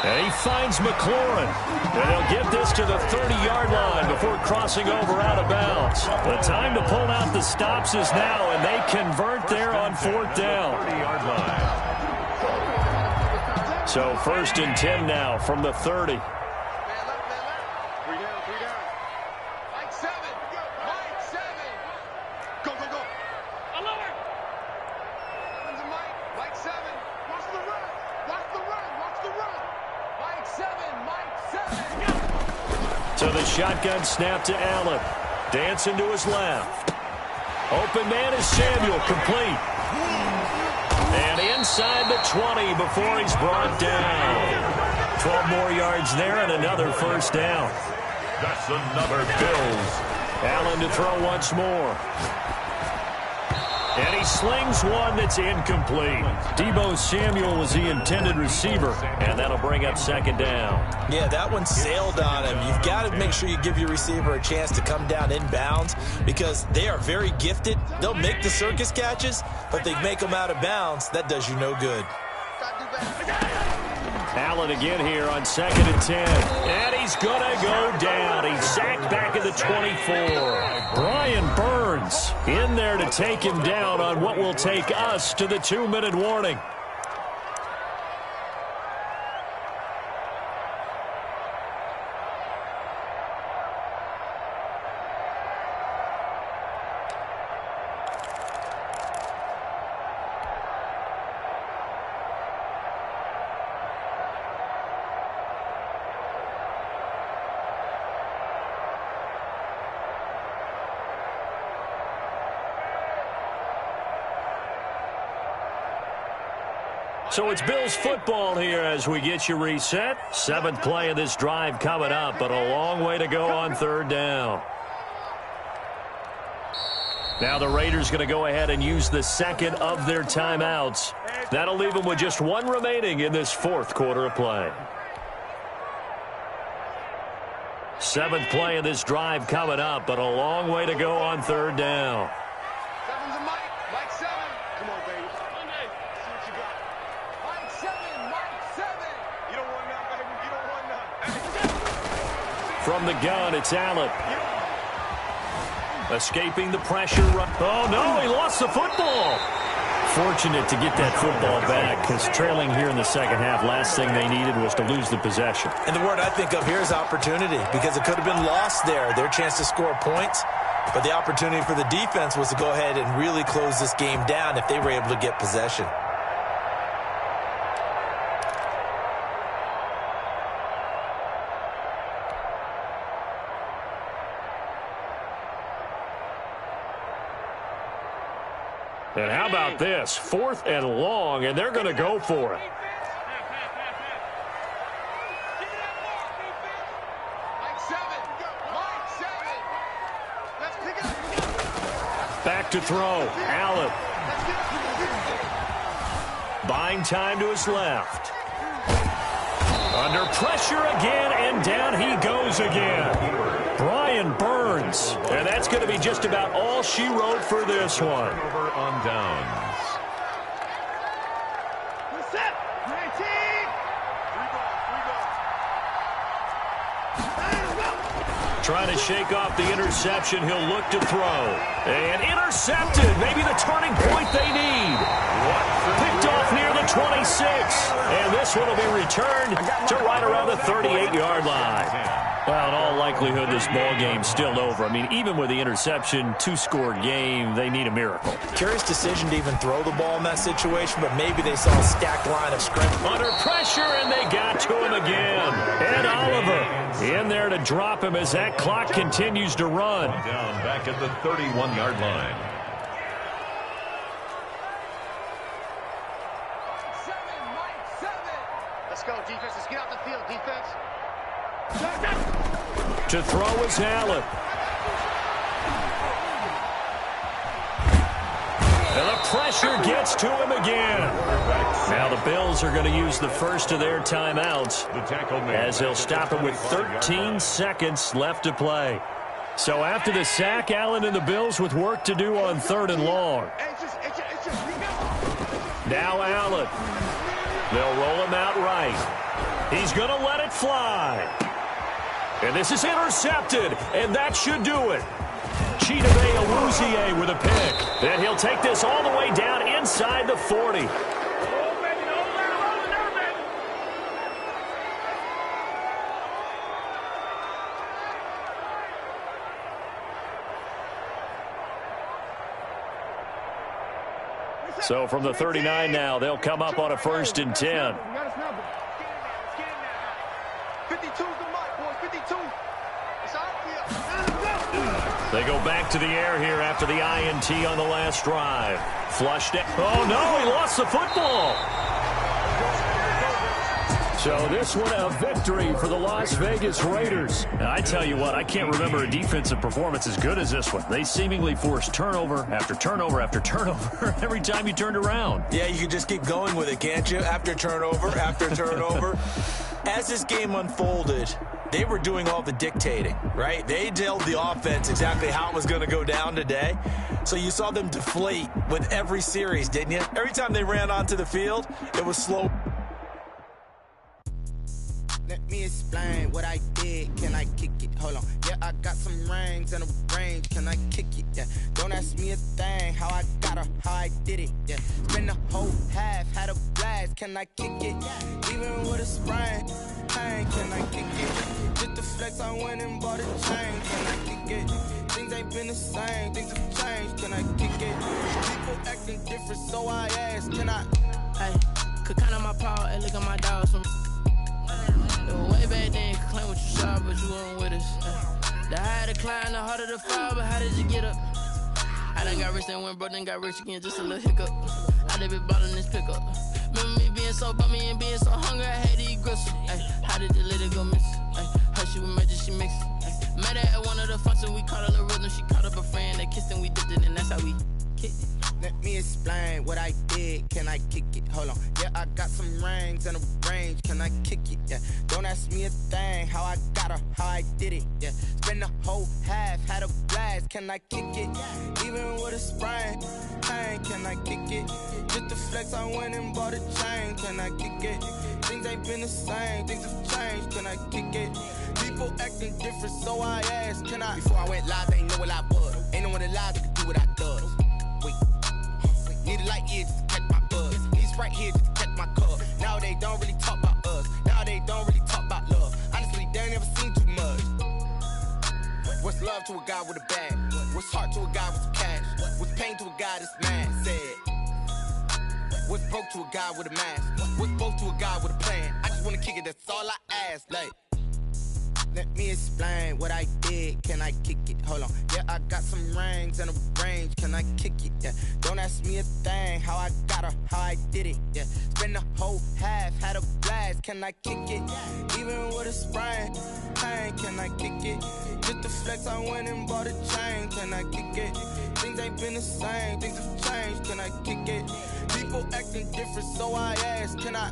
And he finds McLaurin. And he'll get this to the 30-yard line before crossing over out of bounds. The time to pull out the stops is now, and they convert there on fourth down. 30-yard line. So 1st and 10 now from the 30. Man left, man left. 3 down, 3 down. Mike 7. Mike 7. Go, go, go. Alert. Mike. Mike 7. Watch the run. Watch the run. Watch the run. Mike 7. Mike 7. So the shotgun snap to Allen. Dancing to his left. Open man is Samuel, complete. And inside the 20 before he's brought down. 12 more yards there and another first down. That's another Bills. Allen to throw once more. And he slings one that's incomplete. Deebo Samuel was the intended receiver, and that'll bring up second down. Yeah, that one sailed on him. You've got to make sure you give your receiver a chance to come down inbounds because they are very gifted. They'll make the circus catches, but they make them out of bounds. That does you no good. Allen again here on 2nd and 10. And he's going to go down. He's sacked back at the 24. Brian Burns in there to take him down on what will take us to the 2-minute warning. So it's Bills football here as we get you reset. 7th play of this drive coming up, but a long way to go on third down. Now the Raiders going to go ahead and use the second of their timeouts. That'll leave them with just one remaining in this 4th quarter of play. 7th play of this drive coming up, but a long way to go on third down. 7's a Mike. Mike 7. Come on, baby. See what you got. Mike 7. Mike 7. You don't want none, baby. You don't want none. From the gun, it's Allen. Escaping the pressure. Oh, no, he lost the football. Fortunate to get that football back because trailing here in the second half, last thing they needed was to lose the possession. And the word I think of here is opportunity because it could have been lost there, their chance to score points. But the opportunity for the defense was to go ahead and really close this game down if they were able to get possession. And how about this? 4th and long, and they're going to go for it. Back to throw. Allen. Buying time to his left. Under pressure again, and down he goes again. Brian Burns. And that's going to be just about all she wrote for this one. Over on downs. Trying to shake off the interception. He'll look to throw. And intercepted. Maybe the turning point they need. Picked off near the 26. And this one will be returned to right around the 38-yard line. Well, in all likelihood, this ball game's still over. I mean, even with the interception, two-score game, they need a miracle. Curious decision to even throw the ball in that situation, but maybe they saw a stacked line of scrimmage. Under pressure, and they got to him again. Ed Oliver in there to drop him as that clock continues to run. Down back at the 31-yard line. Let's go, defense. Let's get out the field, defense. To throw is Allen. And the pressure gets to him again. Now the Bills are going to use the first of their timeouts as they'll stop him with 13 seconds left to play. So after the sack, Allen and the Bills with work to do on 3rd and long. Now Allen. They'll roll him out right. He's going to let it fly. And this is intercepted, and that should do it. Chidobe Awuzie with a pick. And he'll take this all the way down inside the 40. So from the 39 now, they'll come up on a 1st and 10. 52's the mark, boys. 52. It's out here. They go back to the air here after the INT on the last drive. Flushed it. Oh, no, he lost the football. So this one a victory for the Las Vegas Raiders. And I tell you what, I can't remember a defensive performance as good as this one. They seemingly forced turnover after turnover after turnover every time you turned around. Yeah, you can just keep going with it, can't you? After turnover, after turnover. As this game unfolded, they were doing all the dictating, right? They told the offense exactly how it was going to go down today. So you saw them deflate with every series, didn't you? Every time they ran onto the field, it was slow. Let me explain what I did. Can I kick it? Hold on. Yeah, I got some rings and a range. Can I kick it? Yeah. Don't ask me a thing. How I got her, how I did it. Yeah. Spend the whole half, had a blast. Can I kick it? Even with a sprain. Hey, can I kick it? Just the flex, I went and bought a chain. Can I kick it? Things ain't been the same. Things have changed. Can I kick it? People acting different, so I asked. Can I? Hey, could count on my power and look at my dogs from. Way back then, you could claim what you saw, but you weren't with us. The higher the climb, the harder the fall, but how did you get up? I done got rich and went broke, then got rich again, just a little hiccup. I done been bought in this pickup. Remember me being so bummy and being so hungry, I had to eat gristle. How did the lady go miss? Her she was magic, she mixed. Met her at one of the functions, we caught a little rhythm. She caught up a friend, they kissed and we dipped it, and that's how we kicked it. Let me explain what I did. Can I kick it? Hold on. Yeah, I got some rings and a range. Can I kick it? Yeah. Don't ask me a thing. How I got her, how I did it. Yeah. Spend the whole half, had a blast. Can I kick it? Even with a sprain. Hey, can I kick it? Just the flex, I went and bought a chain. Can I kick it? Things ain't been the same. Things have changed. Can I kick it? People acting different, so I asked. Can I? Before I went live, they ain't know what I was. Ain't no one alive that could do what I does. Wait. Need a light here just to catch my buzz. Need Sprite here just to catch my cup. Now they don't really talk about us. Now they don't really talk about love. Honestly, they ain't never seen too much. What's love to a guy with a bag? What's heart to a guy with some cash? What's pain to a guy that's mad? Said. What's broke to a guy with a mask? What's broke to a guy with a plan? I just wanna kick it, that's all I ask. Like. Let me explain what I did. Can I kick it? Hold on. Yeah, I got some rings and a range. Can I kick it? Yeah. Don't ask me a thing. How I got her, how I did it. Yeah. Spend the whole half, had a blast. Can I kick it? Even with a sprain. Hey, can I kick it? Just the flex, I went and bought a chain. Can I kick it? Things ain't been the same, things have changed. Can I kick it? People acting different, so I ask, can I?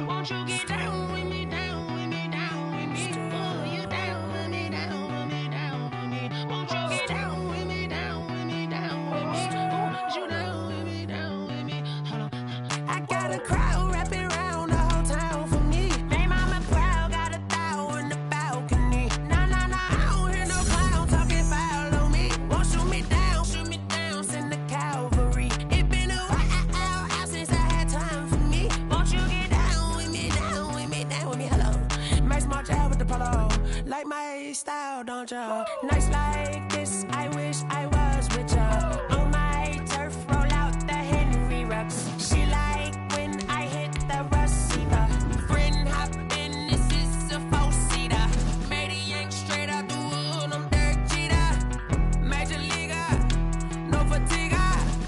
Won't you get down with me, down with me, down with me? Oh, you down with me, down with me, down with me. Won't you get down with me, down with me, down with me? Oh, you down with me, down with me? Hold on. I got a crowd wrapping around the whole town for me. They mama proud, got a thou in the balcony. Nah, nah, nah, I don't hear no clown talking foul on me. Won't shoot me down, send the cavalry. It been a while since I had time for me. Won't you get down with me, down with me, down with me? Hello. Max March out with the polo. Like my style, don't ya? Nights like this, I wish I was with ya. On my turf, roll out the Henry Rux. She like when I hit the receiver. Friend hop in, this is a four-seater. Made a yank straight out the wood, I'm Derek Jeter. Major leaguer, no fatigue.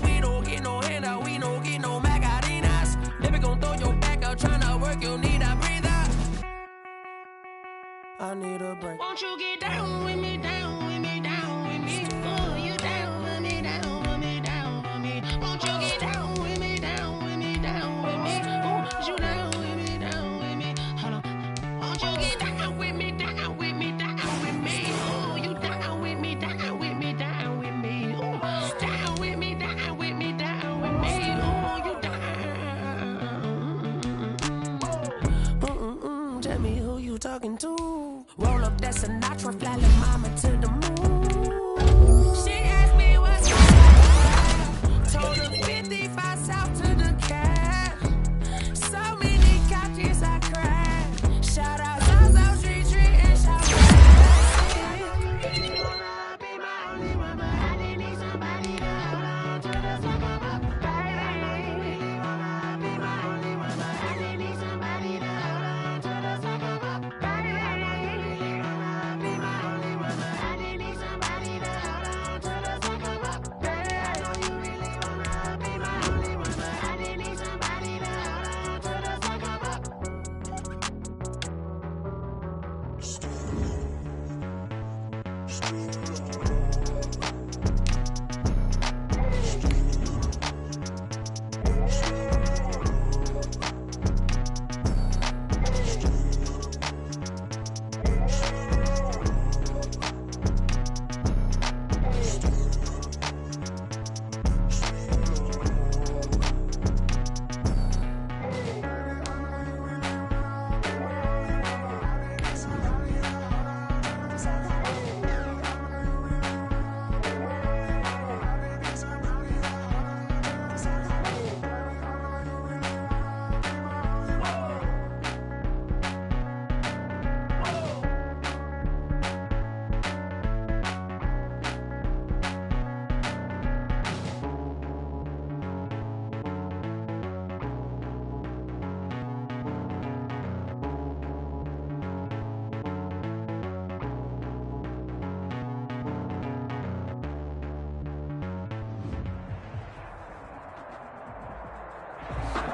We don't get no handout, we don't get no Macarinas. Never gon' throw your back out, tryna work, you need a breather. I need a break. Won't you get down with me, down with me, down with me? Oh, you down with me, down with me, down with me? Won't you get down with me, down with me, down with me? Oh, you down with me, down with me? Hold on. Won't you get down with me, down with me, down with me? Oh, you down with me, down with me, down with me? Oh, down with me, down with me, down with me? Oh, you down. Tell me who you talking to. Roll up that Sinatra, fly like mama to the moon. She asked me what's up. Told her 55 south to the cash. So many couches I cried. Shout out South Street and shout out. Be my only one, but I didn't need somebody to hold on to the second up. Baby, be my only one, but I didn't need somebody to hold on to the second up.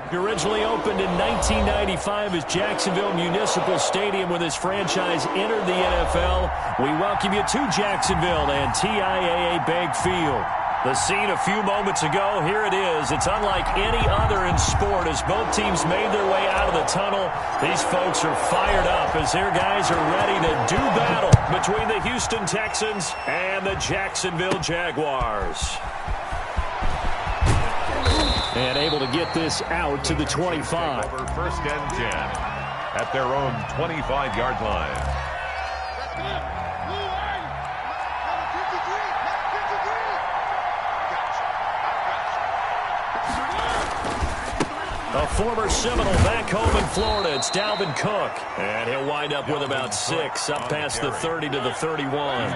He originally opened in 1995 as Jacksonville Municipal Stadium when his franchise entered the NFL. We welcome you to Jacksonville and TIAA Bank Field. The scene a few moments ago, here it is. It's unlike any other in sport as both teams made their way out of the tunnel. These folks are fired up as their guys are ready to do battle between the Houston Texans and the Jacksonville Jaguars. And able to get this out to the 25. Over first and 10 at their own 25-yard line. A former Seminole back home in Florida. It's Dalvin Cook. And he'll wind up with about 6 up past the 30 to the 31.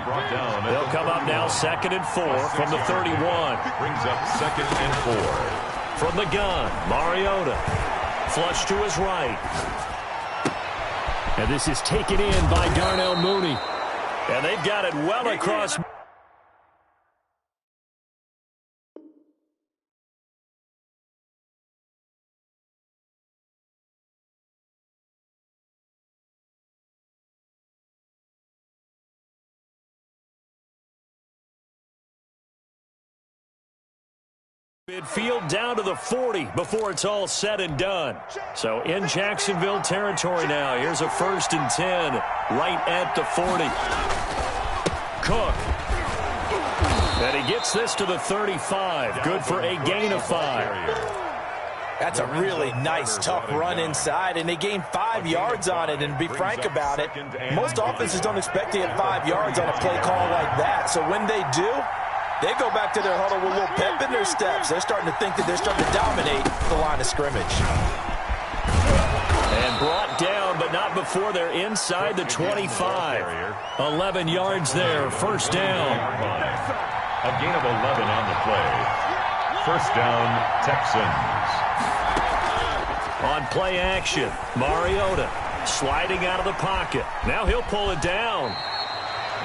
They'll come up now 2nd and 4 from the 31. Brings up 2nd and 4. From the gun, Mariota. Flush to his right. And this is taken in by Darnell Mooney. And they've got it well across. Midfield down to the 40 before it's all said and done. So in Jacksonville territory now. Here's a 1st and 10 right at the 40. Cook. And he gets this to the 35. Good for a gain of 5. That's a really nice, tough run inside, and they gained 5 yards on it. And to be frank about it, most offenses don't expect to get 5 yards on a play call like that. So when they do, they go back to their huddle with a little pep in their steps. They're starting to think that they're starting to dominate the line of scrimmage. And brought down, but not before they're inside the 25. 11 yards there, 1st down. A gain of 11 on the play. 1st down, Texans. On play action, Mariota sliding out of the pocket. Now he'll pull it down.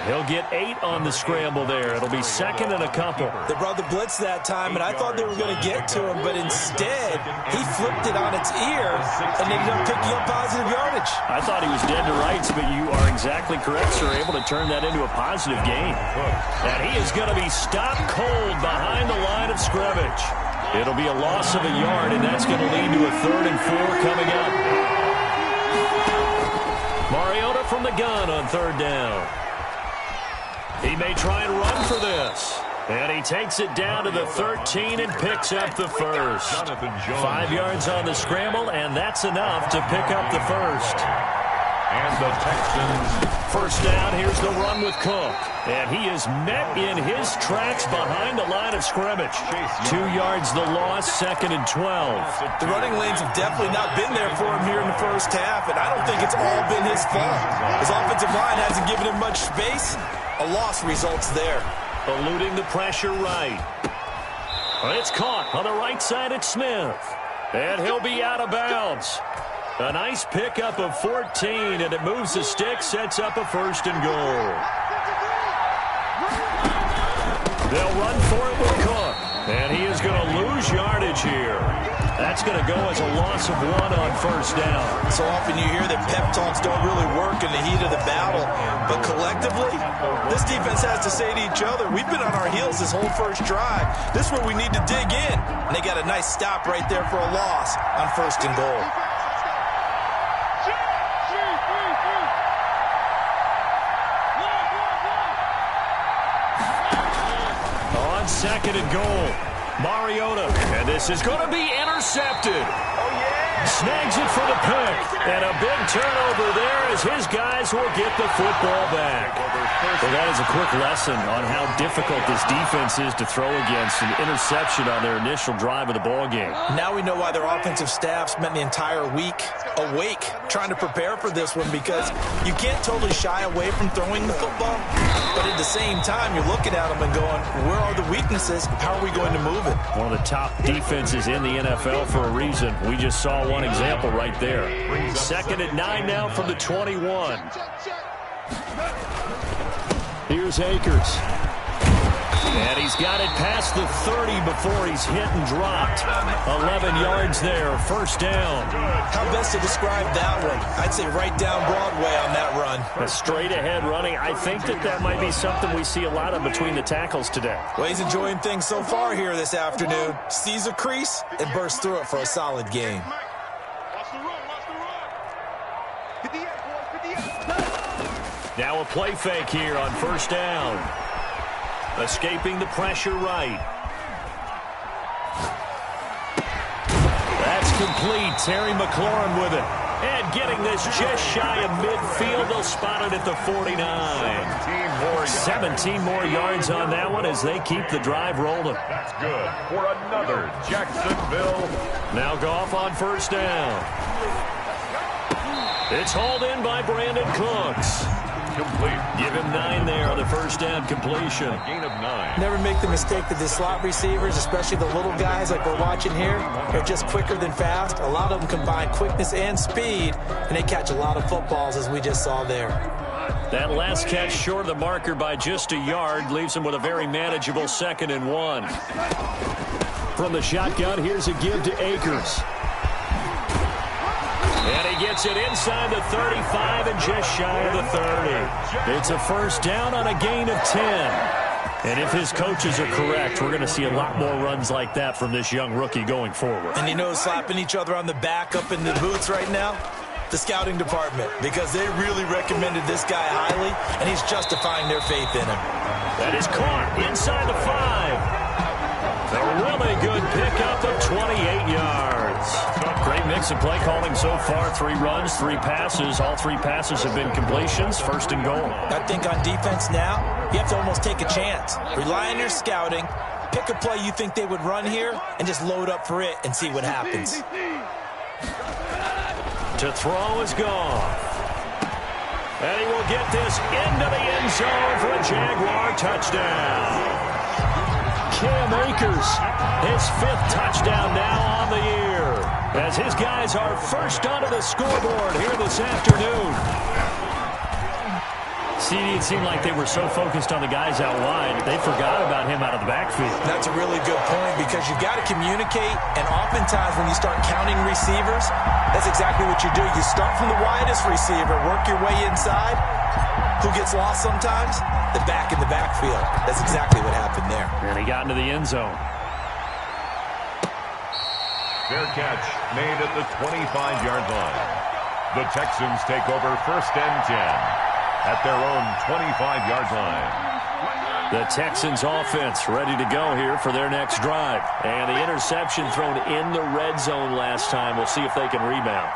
He'll get 8 on the scramble there. It'll be 2nd and a couple. They brought the blitz that time, and I thought they were going to get to him, but instead, he flipped it on its ear and ended up picking up positive yardage. I thought he was dead to rights, but you are exactly correct, sir. Able to turn that into a positive gain. And he is going to be stopped cold behind the line of scrimmage. It'll be a loss of a yard, and that's going to lead to a 3rd and 4 coming up. Mariota from the gun on 3rd down. He may try and run for this. And he takes it down to the 13 and picks up the 1st. 5 yards on the scramble, and that's enough to pick up the 1st. And the Texans. 1st down, here's the run with Cook. And he is met in his tracks behind the line of scrimmage. 2 yards the loss, 2nd and 12. The running lanes have definitely not been there for him here in the 1st half, and I don't think it's all been his fault. His offensive line hasn't given him much space. A loss results there. Eluding the pressure right. It's caught on the right side at Smith. And he'll be out of bounds. A nice pickup of 14, and it moves the stick, sets up a 1st and goal. They'll run for it with Cook. And he is going to lose yardage here. That's going to go as a loss of 1 on 1st down. So often you hear that pep talks don't really work in the heat of the battle. But collectively, this defense has to say to each other, we've been on our heels this whole 1st drive. This is where we need to dig in. And they got a nice stop right there for a loss on 1st and goal. On 2nd and goal, Mariota. And this is going to be intercepted. Oh, yeah. Snags it for the pick. And a big turnover there as his guys will get the football back. Well, that is a quick lesson on how difficult this defense is to throw against. An interception on their initial drive of the ball game. Now we know why their offensive staff spent the entire week awake trying to prepare for this one, because you can't totally shy away from throwing the football, but at the same time you're looking at them and going, where are the weaknesses? How are we going to move it? One of the top defenses in the NFL for a reason. We just saw one example right there. 2nd and 9 now from the 21. Here's Akers. And he's got it past the 30 before he's hit and dropped. 11 yards there, 1st down. How best to describe that one? I'd say right down Broadway on that run. A straight ahead running. I think that might be something we see a lot of between the tackles today. Well, he's enjoying things so far here this afternoon. Sees a crease and bursts through it for a solid game. Now a play fake here on 1st down. Escaping the pressure right. That's complete. Terry McLaurin with it. And getting this just shy of midfield, they'll spot it at the 49. 17 more yards on that one as they keep the drive rolling. That's good for another Jacksonville. Now Goff on first down. It's hauled in by Brandon Cooks. Complete. Give him 9 there on the first down completion. A gain of 9. Never make the mistake that the slot receivers, especially the little guys like we're watching here, are just quicker than fast. A lot of them combine quickness and speed, and they catch a lot of footballs, as we just saw there. That last catch short of the marker by just a yard leaves him with a very manageable 2nd and 1. From the shotgun, here's a give to Akers. And he gets it inside the 35 and just shy of the 30. It's a first down on a gain of 10. And if his coaches are correct, we're going to see a lot more runs like that from this young rookie going forward. And you know, slapping each other on the back up in the boots right now? The scouting department, because they really recommended this guy highly, and he's justifying their faith in him. That is caught inside the 5. A really good pickup of 28 yards. Great mix of play calling so far. 3 runs, 3 passes. All 3 passes have been completions. First and goal. I think on defense now, you have to almost take a chance. Rely on your scouting. Pick a play you think they would run here and just load up for it and see what happens. To throw is Goff. And he will get this into the end zone for a Jaguar touchdown. Cam Akers, his 5th touchdown now on the year, as his guys are first onto the scoreboard here this afternoon. CD, it seemed like they were so focused on the guys out wide, they forgot about him out of the backfield. That's a really good point, because you've got to communicate, and oftentimes when you start counting receivers, that's exactly what you do. You start from the widest receiver, work your way inside. Who gets lost sometimes? The back in the backfield. That's exactly what happened there. And he got into the end zone. Fair catch made at the 25-yard line. The Texans take over first and 10 at their own 25-yard line. The Texans offense ready to go here for their next drive. And the interception thrown in the red zone last time. We'll see if they can rebound.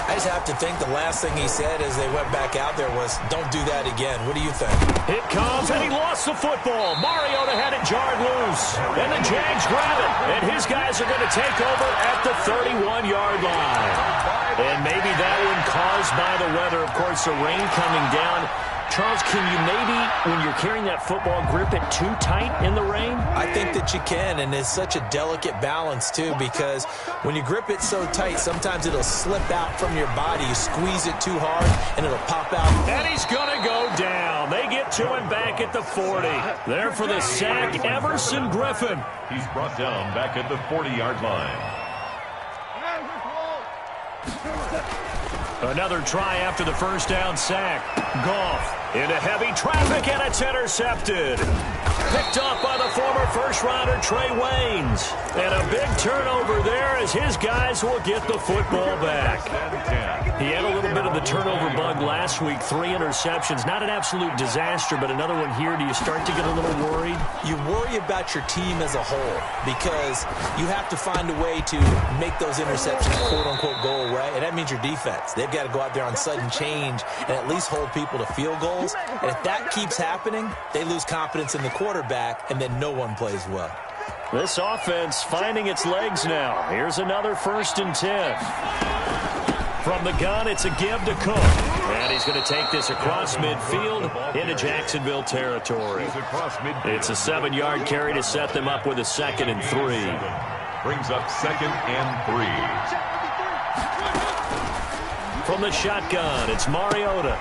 I just have to think the last thing he said as they went back out there was, don't do that again. What do you think? It comes, and he lost the football. Mariota had it jarred loose. And the Jags grab it. And his guys are going to take over at the 31-yard line. And maybe that one caused by the weather. Of course, the rain coming down. Charles, can you maybe, when you're carrying that football, grip it too tight in the rain? I think that you can, and it's such a delicate balance, too, because when you grip it so tight, sometimes it'll slip out from your body. You squeeze it too hard, and it'll pop out. And he's going to go down. They get to him back at the 40. There for the sack, Everson Griffin. He's brought down back at the 40-yard line. Another try after the first down sack. Goff into heavy traffic, and it's intercepted. Picked off by the former first-rounder Trey Waynes. And a big turnover there as his guys will get the football back. He had a little bit of the turnover bug last week. 3 interceptions. Not an absolute disaster, but another one here. Do you start to get a little worried? You worry about your team as a whole, because you have to find a way to make those interceptions quote-unquote go away, and that means your defense. They've got to go out there on sudden change and at least hold people to field goals. And if that keeps happening, they lose confidence in the quarterback, and then no one plays well. This offense finding its legs now. Here's another 1st and 10. From the gun, it's a give to Cook. And he's going to take this across midfield into Jacksonville territory. It's a 7-yard carry to set them up with a 2nd and 3. Brings up 2nd and 3. From the shotgun, it's Mariota.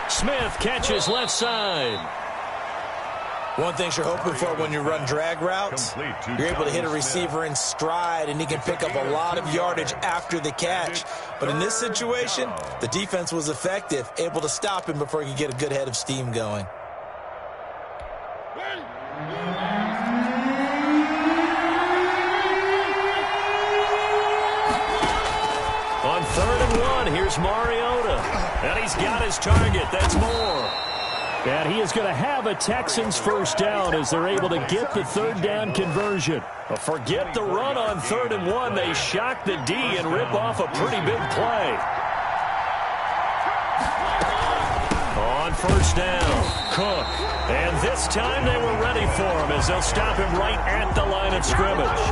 Smith catches left side. One thing you're hoping for when you run drag routes, you're able to hit a receiver in stride, and he can pick up a lot of yardage after the catch. But in this situation, the defense was effective, able to stop him before he could get a good head of steam going. On 3rd and 1, here's Mariota. And he's got his target. That's Moore. And he is going to have a Texans first down as they're able to get the 3rd down conversion. Forget the run on 3rd and 1. They shock the D and rip off a pretty big play. On first down, Cook. And this time they were ready for him as they'll stop him right at the line of scrimmage.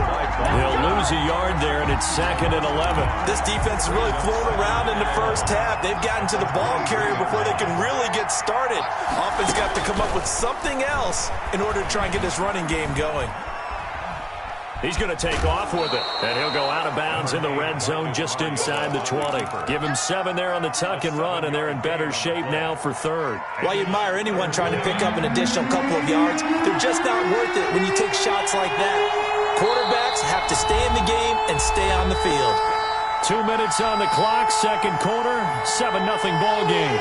They'll lose a yard there, and it's 2nd and 11. This defense is really flown around in the first half. They've gotten to the ball carrier before they can really get started. Offense got to come up with something else in order to try and get this running game going. He's going to take off with it, and he'll go out of bounds in the red zone just inside the 20. Give him 7 there on the tuck and run, and they're in better shape now for 3rd. While you admire anyone trying to pick up an additional couple of yards, they're just not worth it when you take shots like that. Quarterbacks have to stay in the game and stay on the field. 2 minutes on the clock, second quarter, 7-0 ball game.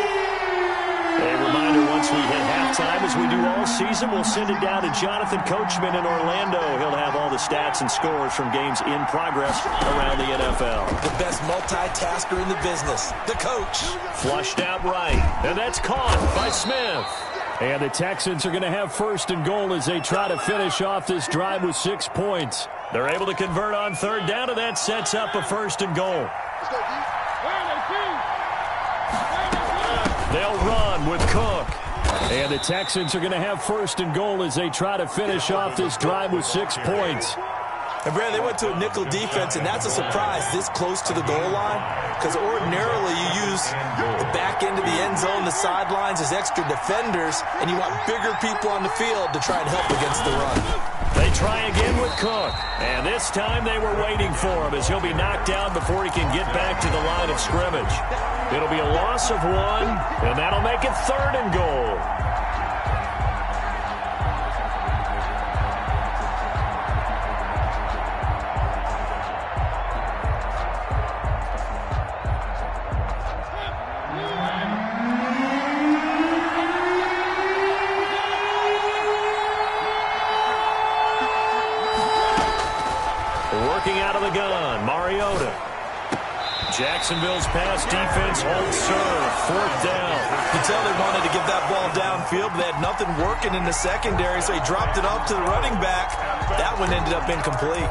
A reminder, once we hit halftime, as we do all season, we'll send it down to Jonathan Coachman in Orlando. He'll have all the stats and scores from games in progress around the NFL. The best multitasker in the business, the coach. Flushed out right, and that's caught by Smith. And the Texans are going to have 1st and goal as they try to finish off this drive with 6 points. They're able to convert on 3rd down, and that sets up a 1st and goal. They'll run with Cook. And the Texans are going to have 1st and goal as they try to finish off this drive with 6 points. And, Brad, they went to a nickel defense, and that's a surprise this close to the goal line, because ordinarily you use the back end of the end zone, the sidelines as extra defenders, and you want bigger people on the field to try and help against the run. They try again with Cook, and this time they were waiting for him as he'll be knocked down before he can get back to the line of scrimmage. It'll be a loss of 1, and that'll make it 3rd and goal. Working out of the gun, Mariota. Jacksonville's pass defense holds serve. 4th down. You can tell they wanted to get that ball downfield, but they had nothing working in the secondary, so he dropped it up to the running back. That one ended up incomplete.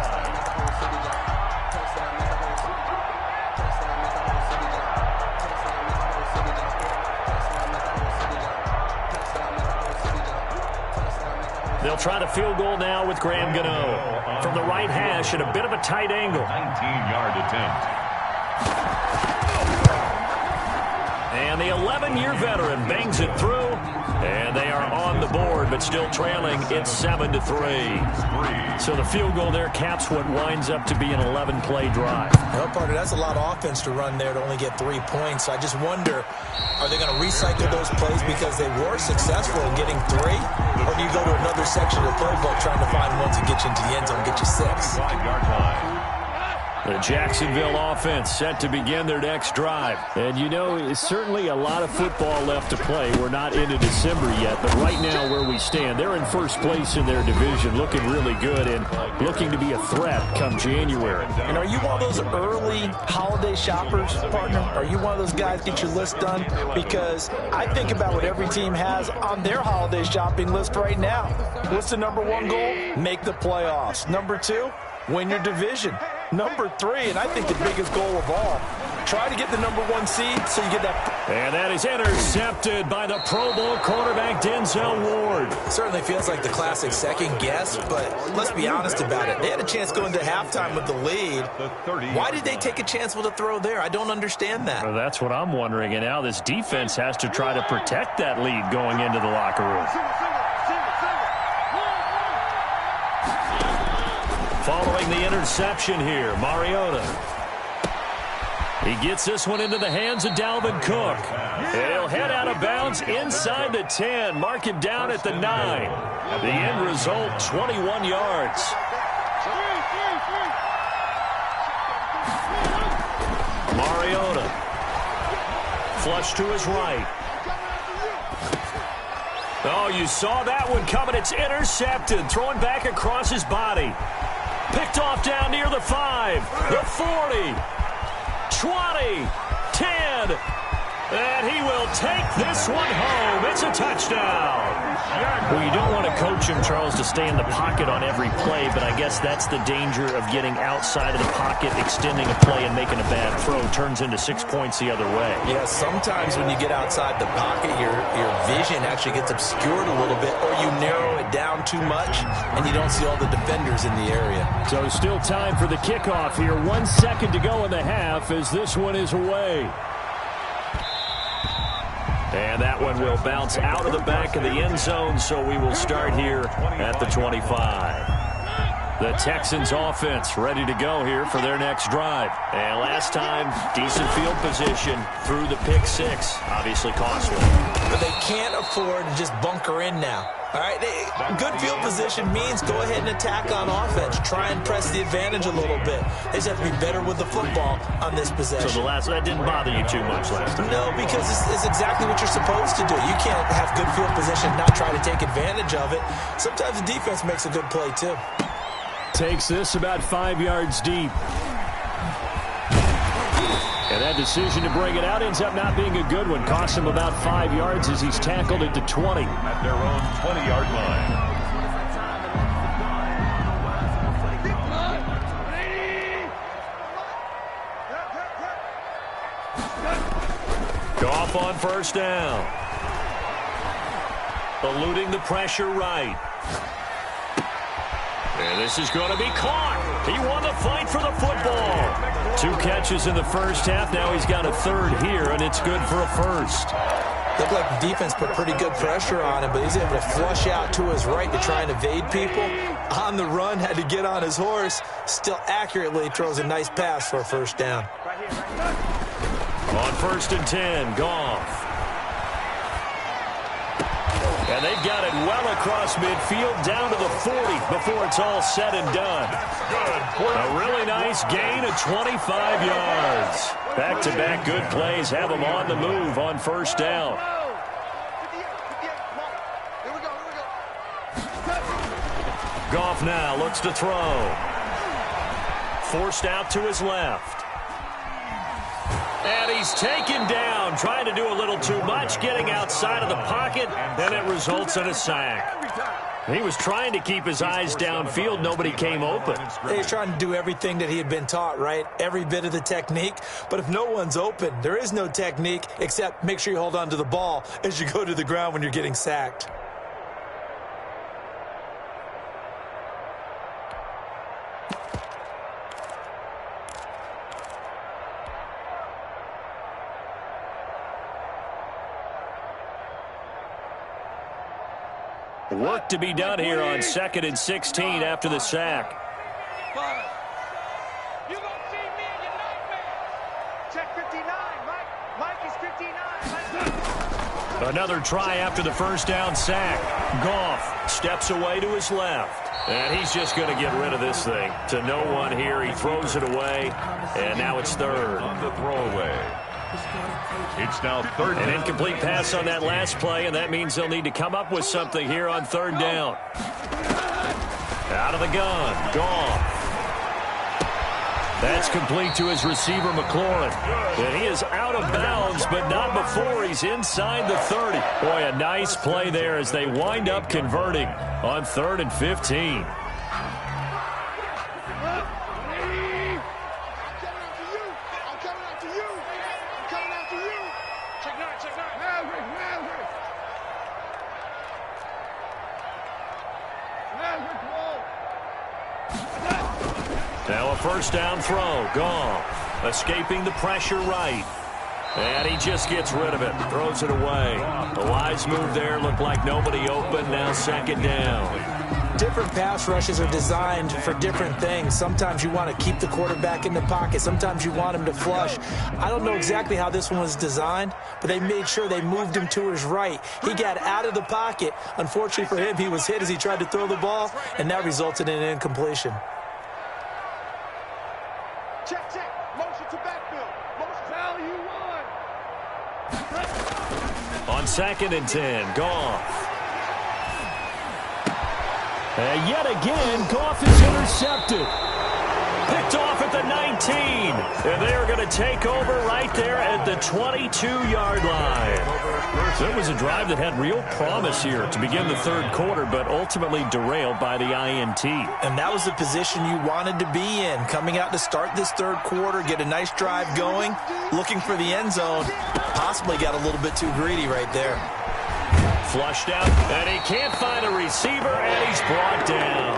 They'll try to field goal now with Graham Gano from the right hash at a bit of a tight angle. 19-yard attempt. And the 11-year veteran bangs it through, and they are on the board, but still trailing. It's 7-3. So the field goal there caps what winds up to be an 11-play drive. Well, partner, that's a lot of offense to run there to only get 3 points. I just wonder, are they going to recycle those plays because they were successful in getting 3? Or do you go to another section of the playbook trying to find ones that get you into the end zone and get you 6? 5-yard line. The Jacksonville offense set to begin their next drive. And, you know, it's certainly a lot of football left to play. We're not into December yet, but right now where we stand, they're in first place in their division, looking really good and looking to be a threat come January. And are you one of those early holiday shoppers, partner? Are you one of those guys get your list done? Because I think about what every team has on their holiday shopping list right now. What's the number 1 goal? Make the playoffs. Number 2, win your division. Number 3, and I think the biggest goal of all, try to get the number 1 seed so you get that. And that is intercepted by the Pro Bowl quarterback Denzel Ward. Certainly feels like the classic second guess, but let's be honest about it. They had a chance going to halftime with the lead. Why did they take a chance with a throw there? I don't understand that. Well, that's what I'm wondering, and now this defense has to try to protect that lead going into the locker room. Following the interception here, Mariota. He gets this one into the hands of Dalvin Cook. And he'll head out of bounds inside the 10. Mark him down at the 9. The end result, 21 yards. Mariota. Flush to his right. Oh, you saw that one coming. It's intercepted. Throwing back across his body. Picked off down near the 5, the 40, 20, 10, And he will take this one home. It's a touchdown. Well, you don't want to coach him, Charles, to stay in the pocket on every play, but I guess that's the danger of getting outside of the pocket, extending a play, and making a bad throw. Turns into 6 points the other way. Yeah, sometimes when you get outside the pocket, your vision actually gets obscured a little bit, or you narrow it down too much, and you don't see all the defenders in the area. So still time for the kickoff here. 1 second to go in the half as this one is away. And that one will bounce out of the back of the end zone, so we will start here at the 25. The Texans offense ready to go here for their next drive. And last time, decent field position through the pick six. Obviously costly. But they can't afford to just bunker in now. All right, good field position means go ahead and attack on offense. Try and press the advantage a little bit. They just have to be better with the football on this possession. So that didn't bother you too much last time? No, because it's exactly what you're supposed to do. You can't have good field position and not try to take advantage of it. Sometimes the defense makes a good play, too. Takes this about 5 yards deep. And that decision to bring it out ends up not being a good one. Costs him about 5 yards as he's tackled at the 20. At their own 20-yard line. Goff on first down. Eluding the pressure right. And this is going to be caught. He won the fight for the football. 2 catches in the first half. Now he's got a third here, and it's good for a first. Looked like the defense put pretty good pressure on him, but he's able to flush out to his right to try and evade people. On the run, had to get on his horse. Still accurately throws a nice pass for a first down. On 1st and 10, Goff. And they've got it well across midfield down to the 40 before it's all said and done. A really nice gain of 25 yards. Back-to-back good plays have them on the move on first down. Goff now looks to throw. Forced out to his left. And he's taken down, trying to do a little too much, getting outside of the pocket, and it results in a sack. He was trying to keep his eyes downfield. Nobody came open. He's trying to do everything that he had been taught, right? Every bit of the technique. But if no one's open, there is no technique except make sure you hold on to the ball as you go to the ground when you're getting sacked. Work to be done here on 2nd and 16 after the sack. You gonna see me in your nightmare. Check 59. Mike is 59. Another try after the first down sack. Goff steps away to his left. And he's just going to get rid of this thing. To no one here. He throws it away. And now it's third. On the throwaway. It's now third. An incomplete pass on that last play, and that means they'll need to come up with something here on third down. Out of the gun, Goff. That's complete to his receiver, McLaurin. And he is out of bounds, but not before he's inside the 30. Boy, a nice play there as they wind up converting on 3rd and 15. Now a first down throw. Goff escaping the pressure right. And he just gets rid of it. Throws it away. The wise move there. Looked like nobody open. Now 2nd down. Different pass rushes are designed for different things. Sometimes you want to keep the quarterback in the pocket. Sometimes you want him to flush. I don't know exactly how this one was designed, but they made sure they moved him to his right. He got out of the pocket. Unfortunately for him, he was hit as he tried to throw the ball, and that resulted in an incompletion. Check. Motion to backfield. Motion tell you one. On 2nd and 10, Goff. And yet again, Goff is intercepted. Picked off at the 19. And they are going to take over right there at the 22-yard line. So it was a drive that had real promise here to begin the third quarter, but ultimately derailed by the INT. And that was the position you wanted to be in, coming out to start this third quarter, get a nice drive going, looking for the end zone. Possibly got a little bit too greedy right there. Flushed out, and he can't find a receiver, and he's brought down.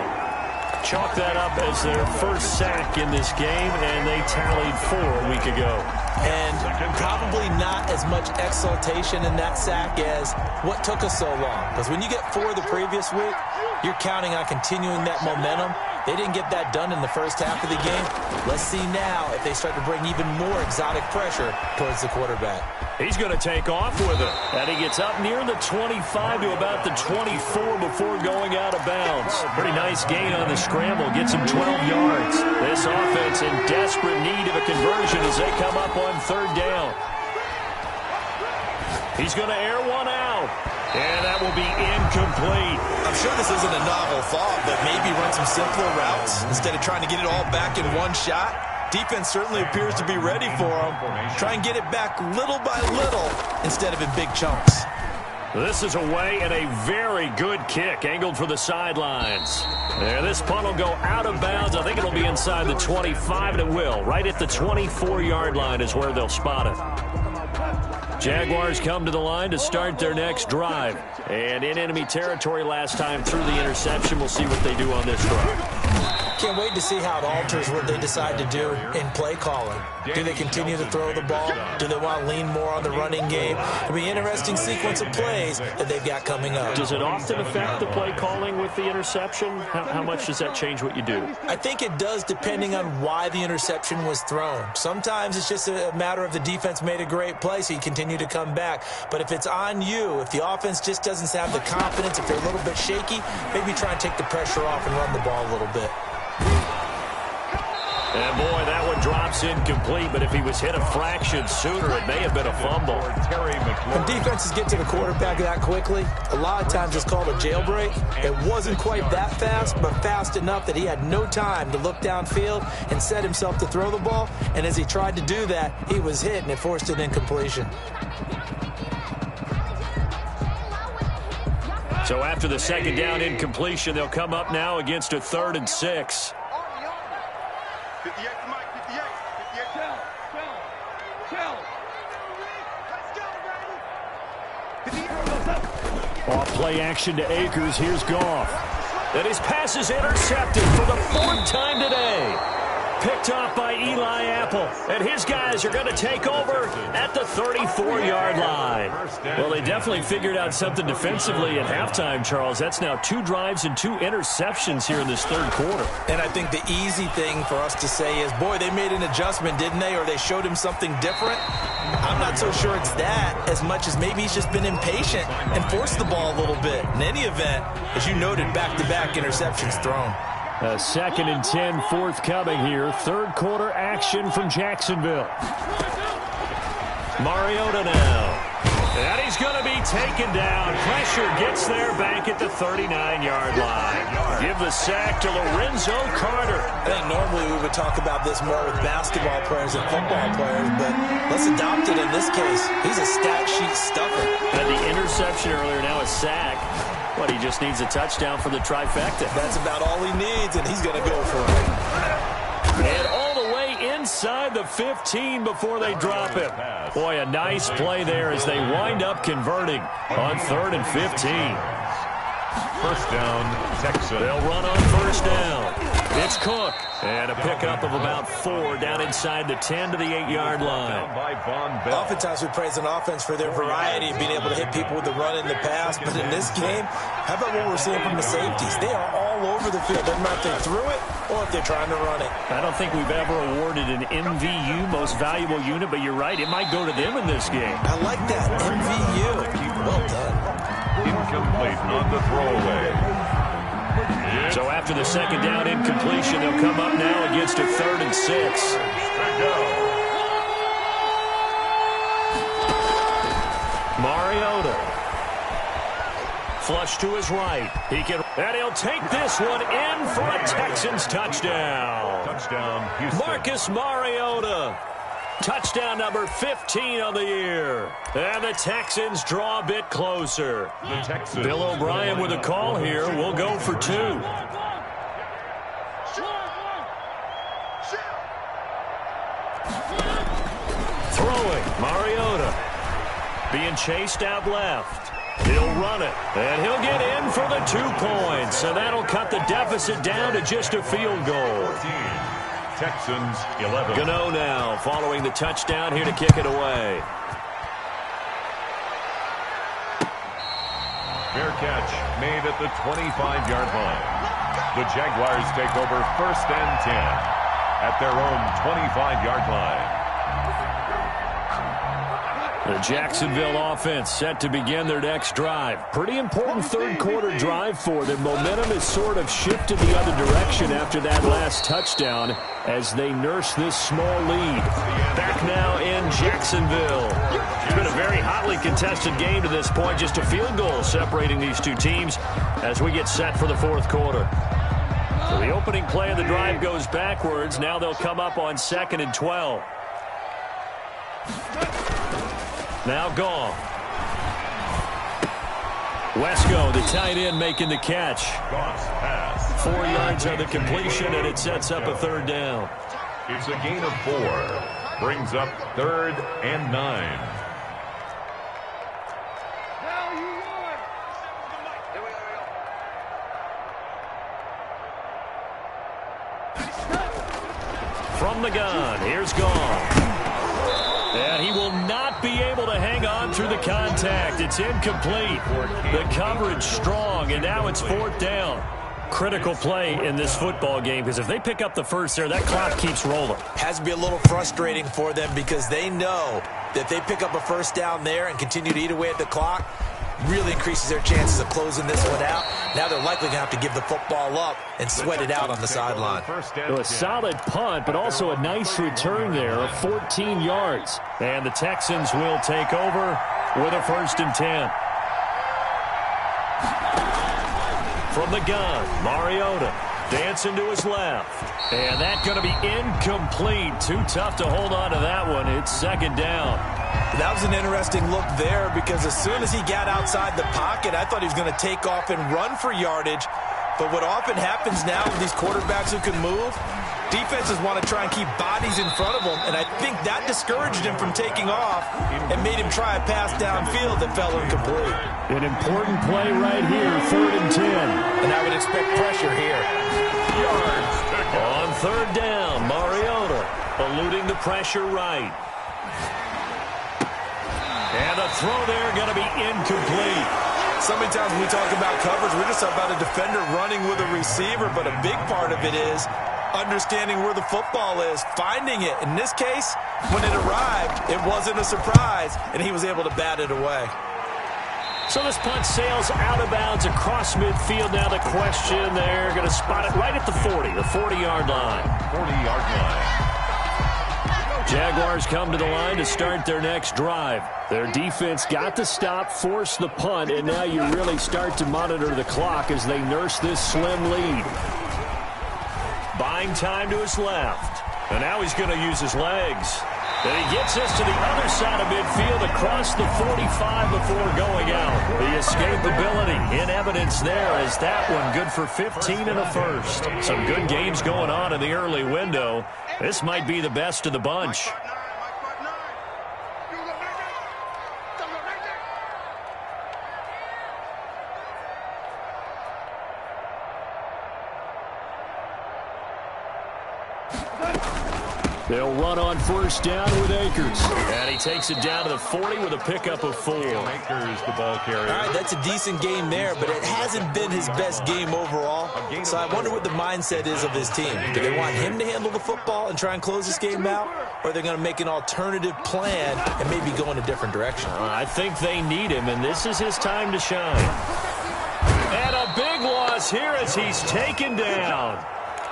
Chalk that up as their first sack in this game, and they tallied 4 a week ago. And probably not as much exultation in that sack as what took us so long. Because when you get 4 the previous week, you're counting on continuing that momentum. They didn't get that done in the first half of the game. Let's see now if they start to bring even more exotic pressure towards the quarterback. He's going to take off with it. And he gets up near the 25 to about the 24 before going out of bounds. Pretty nice gain on the scramble. Gets him 12 yards. This offense in desperate need of a conversion as they come up on third down. He's going to air one out. And that will be incomplete. I'm sure this isn't a novel thought, but maybe run some simpler routes instead of trying to get it all back in one shot. Defense certainly appears to be ready for him. Try and get it back little by little instead of in big chunks. This is away and a very good kick angled for the sidelines. There, this punt will go out of bounds. I think it'll be inside the 25, and it will. Right at the 24-yard line is where they'll spot it. Jaguars come to the line to start their next drive. And in enemy territory last time through the interception. We'll see what they do on this drive. Can't wait to see how it alters what they decide to do in play calling. Do they continue to throw the ball? Do they want to lean more on the running game? It'll be an interesting sequence of plays that they've got coming up. Does it often affect the play calling with the interception? How much does that change what you do? I think it does depending on why the interception was thrown. Sometimes it's just a matter of the defense made a great play, so you continue to come back. But if it's on you, if the offense just doesn't have the confidence, if they're a little bit shaky, maybe try and take the pressure off and run the ball a little bit. And boy, that one drops incomplete, but if he was hit a fraction sooner, it may have been a fumble. When defenses get to the quarterback that quickly, a lot of times it's called a jailbreak. It wasn't quite that fast, but fast enough that he had no time to look downfield and set himself to throw the ball. And as he tried to do that, he was hit, and it forced an incompletion. So after the second down incompletion, they'll come up now against a 3rd and 6. 58 to Mike, 58. 58. Chill. Off play action to Akers. Here's Goff. And his pass is intercepted for the 4th time today. Picked off by Eli Apple. And his guys are going to take over at the 34-yard line. Well, they definitely figured out something defensively at halftime, Charles. That's now 2 drives and 2 interceptions here in this third quarter. And I think the easy thing for us to say is, boy, they made an adjustment, didn't they? Or they showed him something different. I'm not so sure it's that as much as maybe he's just been impatient and forced the ball a little bit. In any event, as you noted, back-to-back interceptions thrown. 2nd and 10 forthcoming here. Third quarter action from Jacksonville. Mariota now. And he's going to be taken down. Pressure gets there back at the 39-yard line. Give the sack to Lorenzo Carter. I think normally we would talk about this more with basketball players than football players, but let's adopt it in this case. He's a stat sheet stuffer. Had the interception earlier, now a sack. But he just needs a touchdown for the trifecta. That's about all he needs, and he's going to go for it. And all the way inside the 15 before they drop him. Boy, a nice play there as they wind up converting on 3rd and 15. First down, Texans. They'll run on first down. It's Cook. And a pickup of about 4 down inside the 10 to the 8-yard line. Oftentimes we praise an offense for their variety of being able to hit people with the run in the pass. But in this game, how about what we're seeing from the safeties? They are all over the field. Doesn't matter if they threw it or if they're trying to run it. I don't think we've ever awarded an MVU, most valuable unit, but you're right. It might go to them in this game. I like that. MVU. Well done. Incomplete on the throwaway. So after the second down incompletion, they'll come up now against a 3rd and 6. Mariota Flush to his right. And he'll take this one in for a Texans touchdown. Touchdown, Houston. Marcus Mariota. Touchdown number 15 of the year. And the Texans draw a bit closer. The Texans. Bill O'Brien with a call here. We'll go for 2. Throwing, Mariota. Being chased out left. He'll run it, and he'll get in for the 2 points. So that'll cut the deficit down to just a field goal. 14. Texans 11. Gano now following the touchdown here to kick it away. Fair catch made at the 25-yard line. The Jaguars take over 1st and 10 at their own 25-yard line. The Jacksonville offense set to begin their next drive. Pretty important third-quarter drive for them. Momentum has sort of shifted the other direction after that last touchdown as they nurse this small lead. Back now in Jacksonville. It's been a very hotly contested game to this point. Just a field goal separating these two teams as we get set for the 4th quarter. So the opening play of the drive goes backwards. Now they'll come up on 2nd and 12. Now gone. Wesco, the tight end, making the catch. Goss pass. 4 yards on the completion, and it sets up a 3rd down. It's a gain of 4. Brings up 3rd and 9. From the gun, here's Gone. And he will not be able to hang on through the contact. It's incomplete. The coverage strong, and now it's 4th down. Critical play in this football game because if they pick up the first there, that clock keeps rolling. Has to be a little frustrating for them because they know that if they pick up a 1st down there and continue to eat away at the clock, really increases their chances of closing this one out. Now they're likely going to have to give the football up and sweat it out on the sideline. So a solid punt, but also a nice return there of 14 yards. And the Texans will take over with a 1st and 10. From the gun, Mariota dancing to his left. And that's going to be incomplete. Too tough to hold on to that one. It's 2nd down. That was an interesting look there because as soon as he got outside the pocket, I thought he was going to take off and run for yardage. But what often happens now with these quarterbacks who can move, defenses want to try and keep bodies in front of them, and I think that discouraged him from taking off and made him try a pass downfield that fell incomplete. An important play right here, 3rd and 10. And I would expect pressure here. On 3rd down, Mariota eluding the pressure right. And the throw there going to be incomplete. So many times when we talk about coverage, we're just about a defender running with a receiver, but a big part of it is understanding where the football is, finding it. In this case, when it arrived, it wasn't a surprise, and he was able to bat it away. So this punt sails out of bounds across midfield. Now the question, they're going to spot it right at the 40, the 40-yard line. 40-yard line. Jaguars come to the line to start their next drive. Their defense got the stop, forced the punt, and now you really start to monitor the clock as they nurse this slim lead. Buying time to his left. And now he's going to use his legs. And he gets us to the other side of midfield across the 45 before going out. The escapability in evidence there as that one good for 15 in the first. Some good games going on in the early window. This might be the best of the bunch. They'll run on 1st down with Akers. And he takes it down to the 40 with a pickup of 4. Akers, the ball carrier. All right, that's a decent game there, but it hasn't been his best game overall. So I wonder what the mindset is of his team. Do they want him to handle the football and try and close this game out? Or are they going to make an alternative plan and maybe go in a different direction? I think they need him, and this is his time to shine. And a big loss here as he's taken down.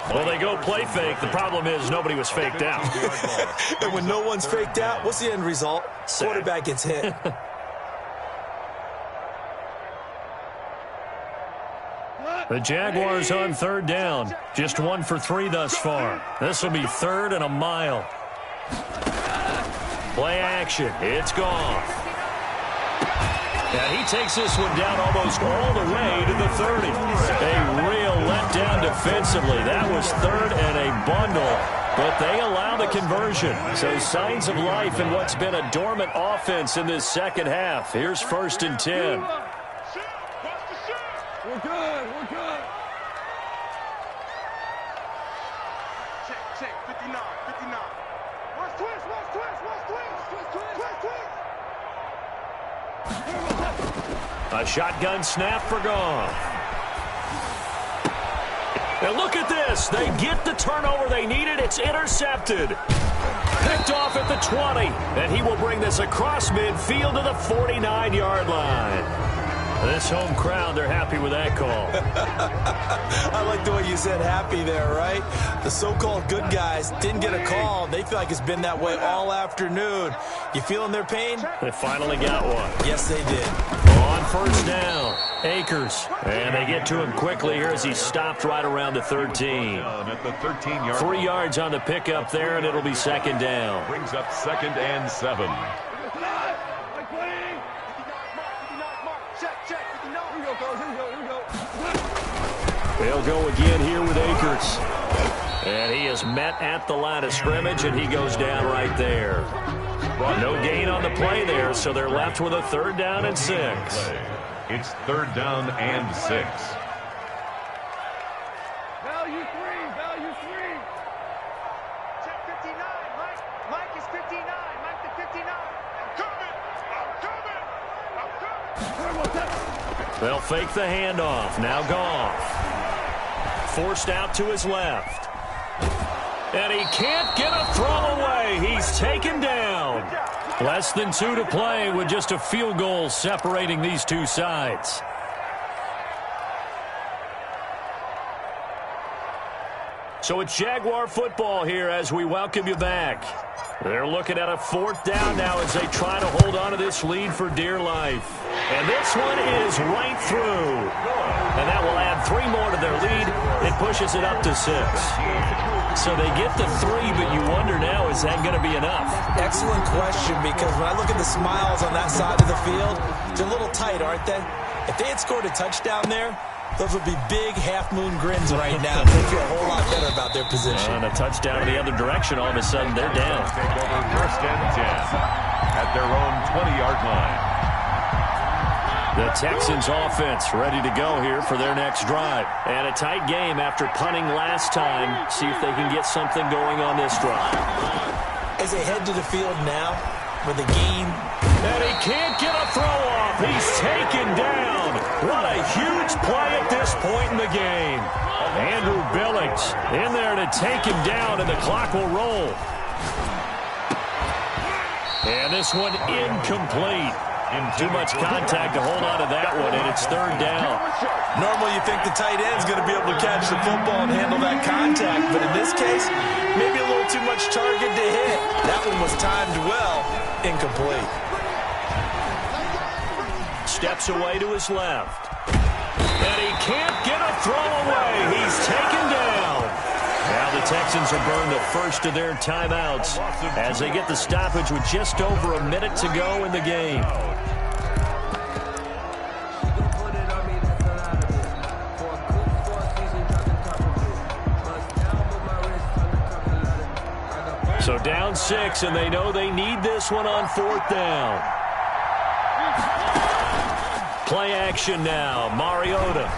Well, they go play fake. The problem is nobody was faked out. And when no one's faked out, what's the end result? Quarterback gets hit. The Jaguars on third down. Just 1 for 3 thus far. This will be 3rd and a mile. Play action. It's Goff. And he takes this one down almost all the way to the 30. A real letdown defensively. That was 3rd and a bundle, but they allow the conversion. So signs of life in what's been a dormant offense in this second half. Here's 1st and 10. We're good. We're good. Check. 59. Watch twist. A shotgun snap for Goff. And look at this. They get the turnover they needed. It's intercepted. Picked off at the 20. And he will bring this across midfield to the 49-yard line. This home crowd, they're happy with that call. I like the way you said happy there, right? The so-called good guys didn't get a call. They feel like it's been that way all afternoon. You feeling their pain? They finally got one. Yes, they did. On 1st down, Akers. And they get to him quickly here as he stopped right around the 13. At the 13-yard 3 yards on the pickup there, and it'll be 2nd down. brings up 2nd and 7. They'll go again here with Akers. And he is met at the line of scrimmage, and he goes down right there. No gain on the play there, so they're left with a 3rd down and 6. It's 3rd down and 6. Value 3. Check 59. Mike is 59. Mike the 59. I'm coming. They'll fake the handoff. Now Goff. Forced out to his left. And he can't get a throw away. He's taken down. Less than 2 to play with just a field goal separating these two sides. So it's Jaguar football here as we welcome you back. They're looking at a 4th down now as they try to hold on to this lead for dear life. And this one is right through. And that will add 3 more to their lead. It pushes it up to 6. So they get the 3, but you wonder now, is that going to be enough? Excellent question, because when I look at the smiles on that side of the field, they're a little tight, aren't they? If they had scored a touchdown there, those would be big half-moon grins right now. They feel a whole lot better about their position. And a touchdown in the other direction, all of a sudden they're down. Take over 1st and 10 at their own 20-yard line. The Texans offense ready to go here for their next drive. And a tight game after punting last time. See if they can get something going on this drive. As they head to the field now with a gain. And he can't get a throw off. He's taken down. What a huge play at this point in the game. Andrew Billings in there to take him down, and the clock will roll. And this one incomplete. Too much contact to hold on to that one, and it's 3rd down. Normally you think the tight end's going to be able to catch the football and handle that contact, but in this case, maybe a little too much target to hit. That one was timed well, incomplete. Steps away to his left. And he can't get a throw away. He's taken down. Now the Texans have burned the first of their timeouts as they get the stoppage with just over a minute to go in the game. So down 6, and they know they need this one on 4th down. Play action now. Mariota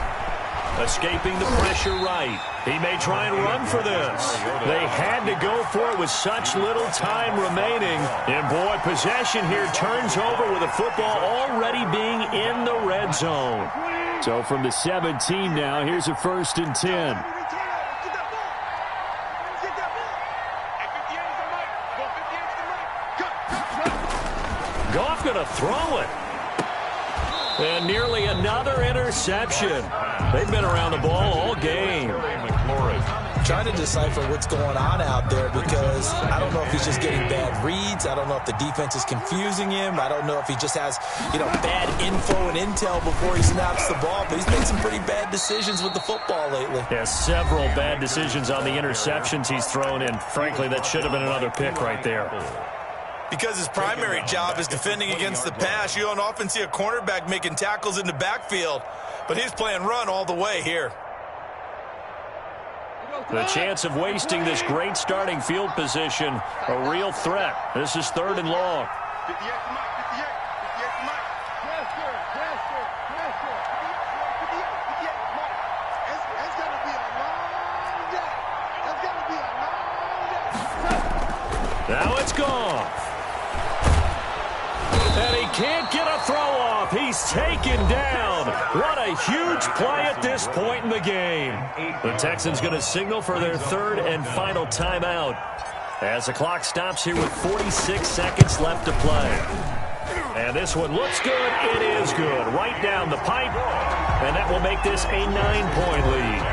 escaping the pressure right. He may try and run for this. They had to go for it with such little time remaining. And boy, possession here turns over with the football already being in the red zone. So from the 17 now, here's a 1st and 10. Goff gonna throw it. And nearly another interception. They've been around the ball all game. McLaurin trying to decipher what's going on out there because I don't know if he's just getting bad reads. I don't know if the defense is confusing him. I don't know if he just has, bad info and intel before he snaps the ball. But he's made some pretty bad decisions with the football lately. Yeah, several bad decisions on the interceptions he's thrown, and frankly, that should have been another pick right there. Because his primary job is defending against the pass, you don't often see a cornerback making tackles in the backfield. But he's playing run all the way here. The chance of wasting this great starting field position, a real threat. This is 3rd and long. 58 to Mike, 58 to Mike. Pressure. It's going to be a long day. It's going to be a long day. Now it's gone. And he can't get a throw off. He's taken down. What a huge play at this point in the game. The Texans going to signal for their 3rd and final timeout as the clock stops here with 46 seconds left to play. And this one looks good. It is good. Right down the pipe. And that will make this a 9-point lead.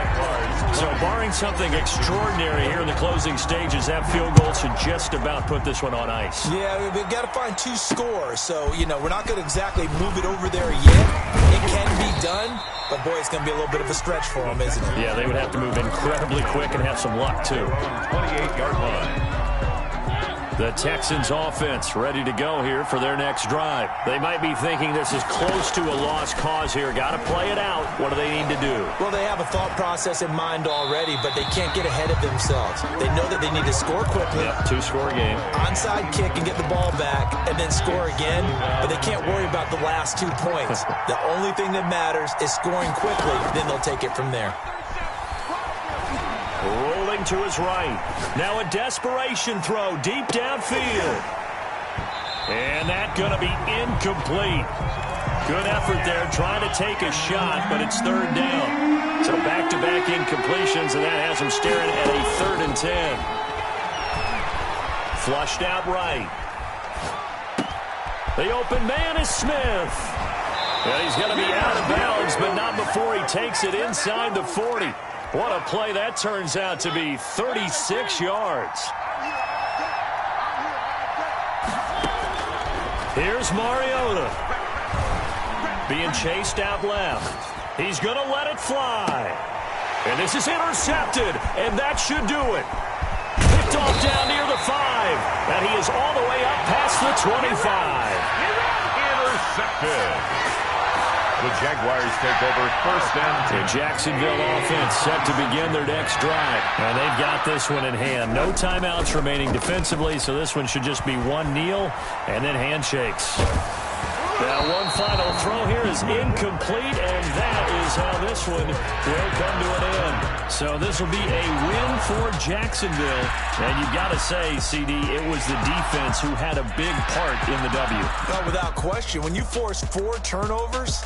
So barring something extraordinary here in the closing stages, that field goal should just about put this one on ice. Yeah, we've got to find 2 scores. So, we're not going to exactly move it over there yet. It can be done, but boy, it's going to be a little bit of a stretch for them, isn't it? Yeah, they would have to move incredibly quick and have some luck, too. 28-yard line. The Texans offense ready to go here for their next drive. They might be thinking this is close to a lost cause here. Got to play it out. What do they need to do? Well, they have a thought process in mind already, but they can't get ahead of themselves. They know that they need to score quickly. Yep, 2-score game. Onside kick and get the ball back and then score again, but they can't worry about the last 2 points. The only thing that matters is scoring quickly, then they'll take it from there. Rolling to his right. Now a desperation throw deep downfield. And that's going to be incomplete. Good effort there trying to take a shot, but it's 3rd down. So back-to-back incompletions, and that has him staring at a 3rd and 10. Flushed out right. The open man is Smith. And he's going to be out of bounds, but not before he takes it inside the 40. What a play that turns out to be, 36 yards. Here's Mariota. Being chased out left. He's going to let it fly. And this is intercepted, and that should do it. Picked off down near the 5, and he is all the way up past the 25. Intercepted. The Jaguars take over 1st and 10. The Jacksonville offense set to begin their next drive. And they've got this one in hand. No timeouts remaining defensively, so this one should just be one kneel and then handshakes. Now one final throw here is incomplete, and that is how this one will come to an end. So this will be a win for Jacksonville. And you've got to say, CD, it was the defense who had a big part in the W. No, without question. When you force 4 turnovers,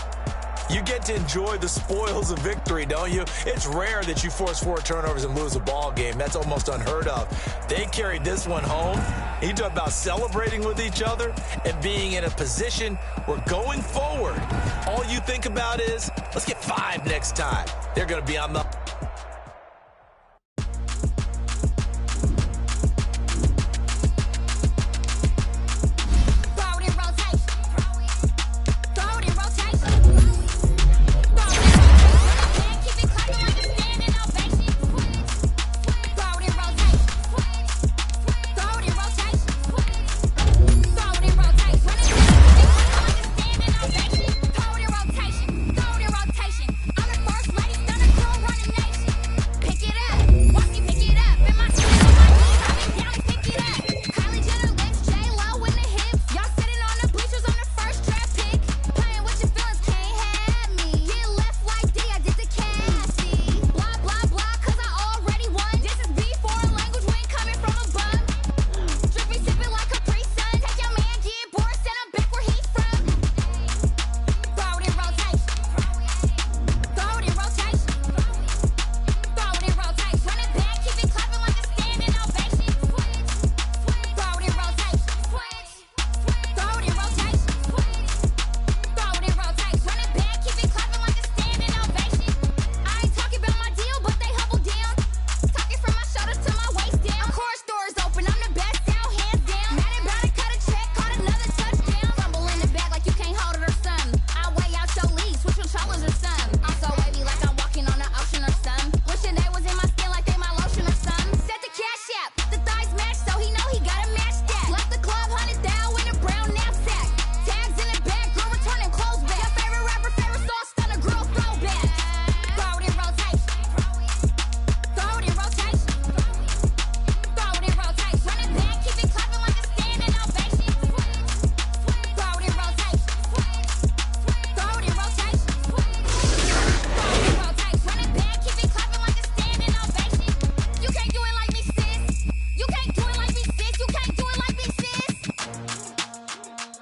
you get to enjoy the spoils of victory, don't you? It's rare that you force 4 turnovers and lose a ball game. That's almost unheard of. They carried this one home. You talk about celebrating with each other and being in a position where going forward, all you think about is, let's get 5 next time. They're going to be on the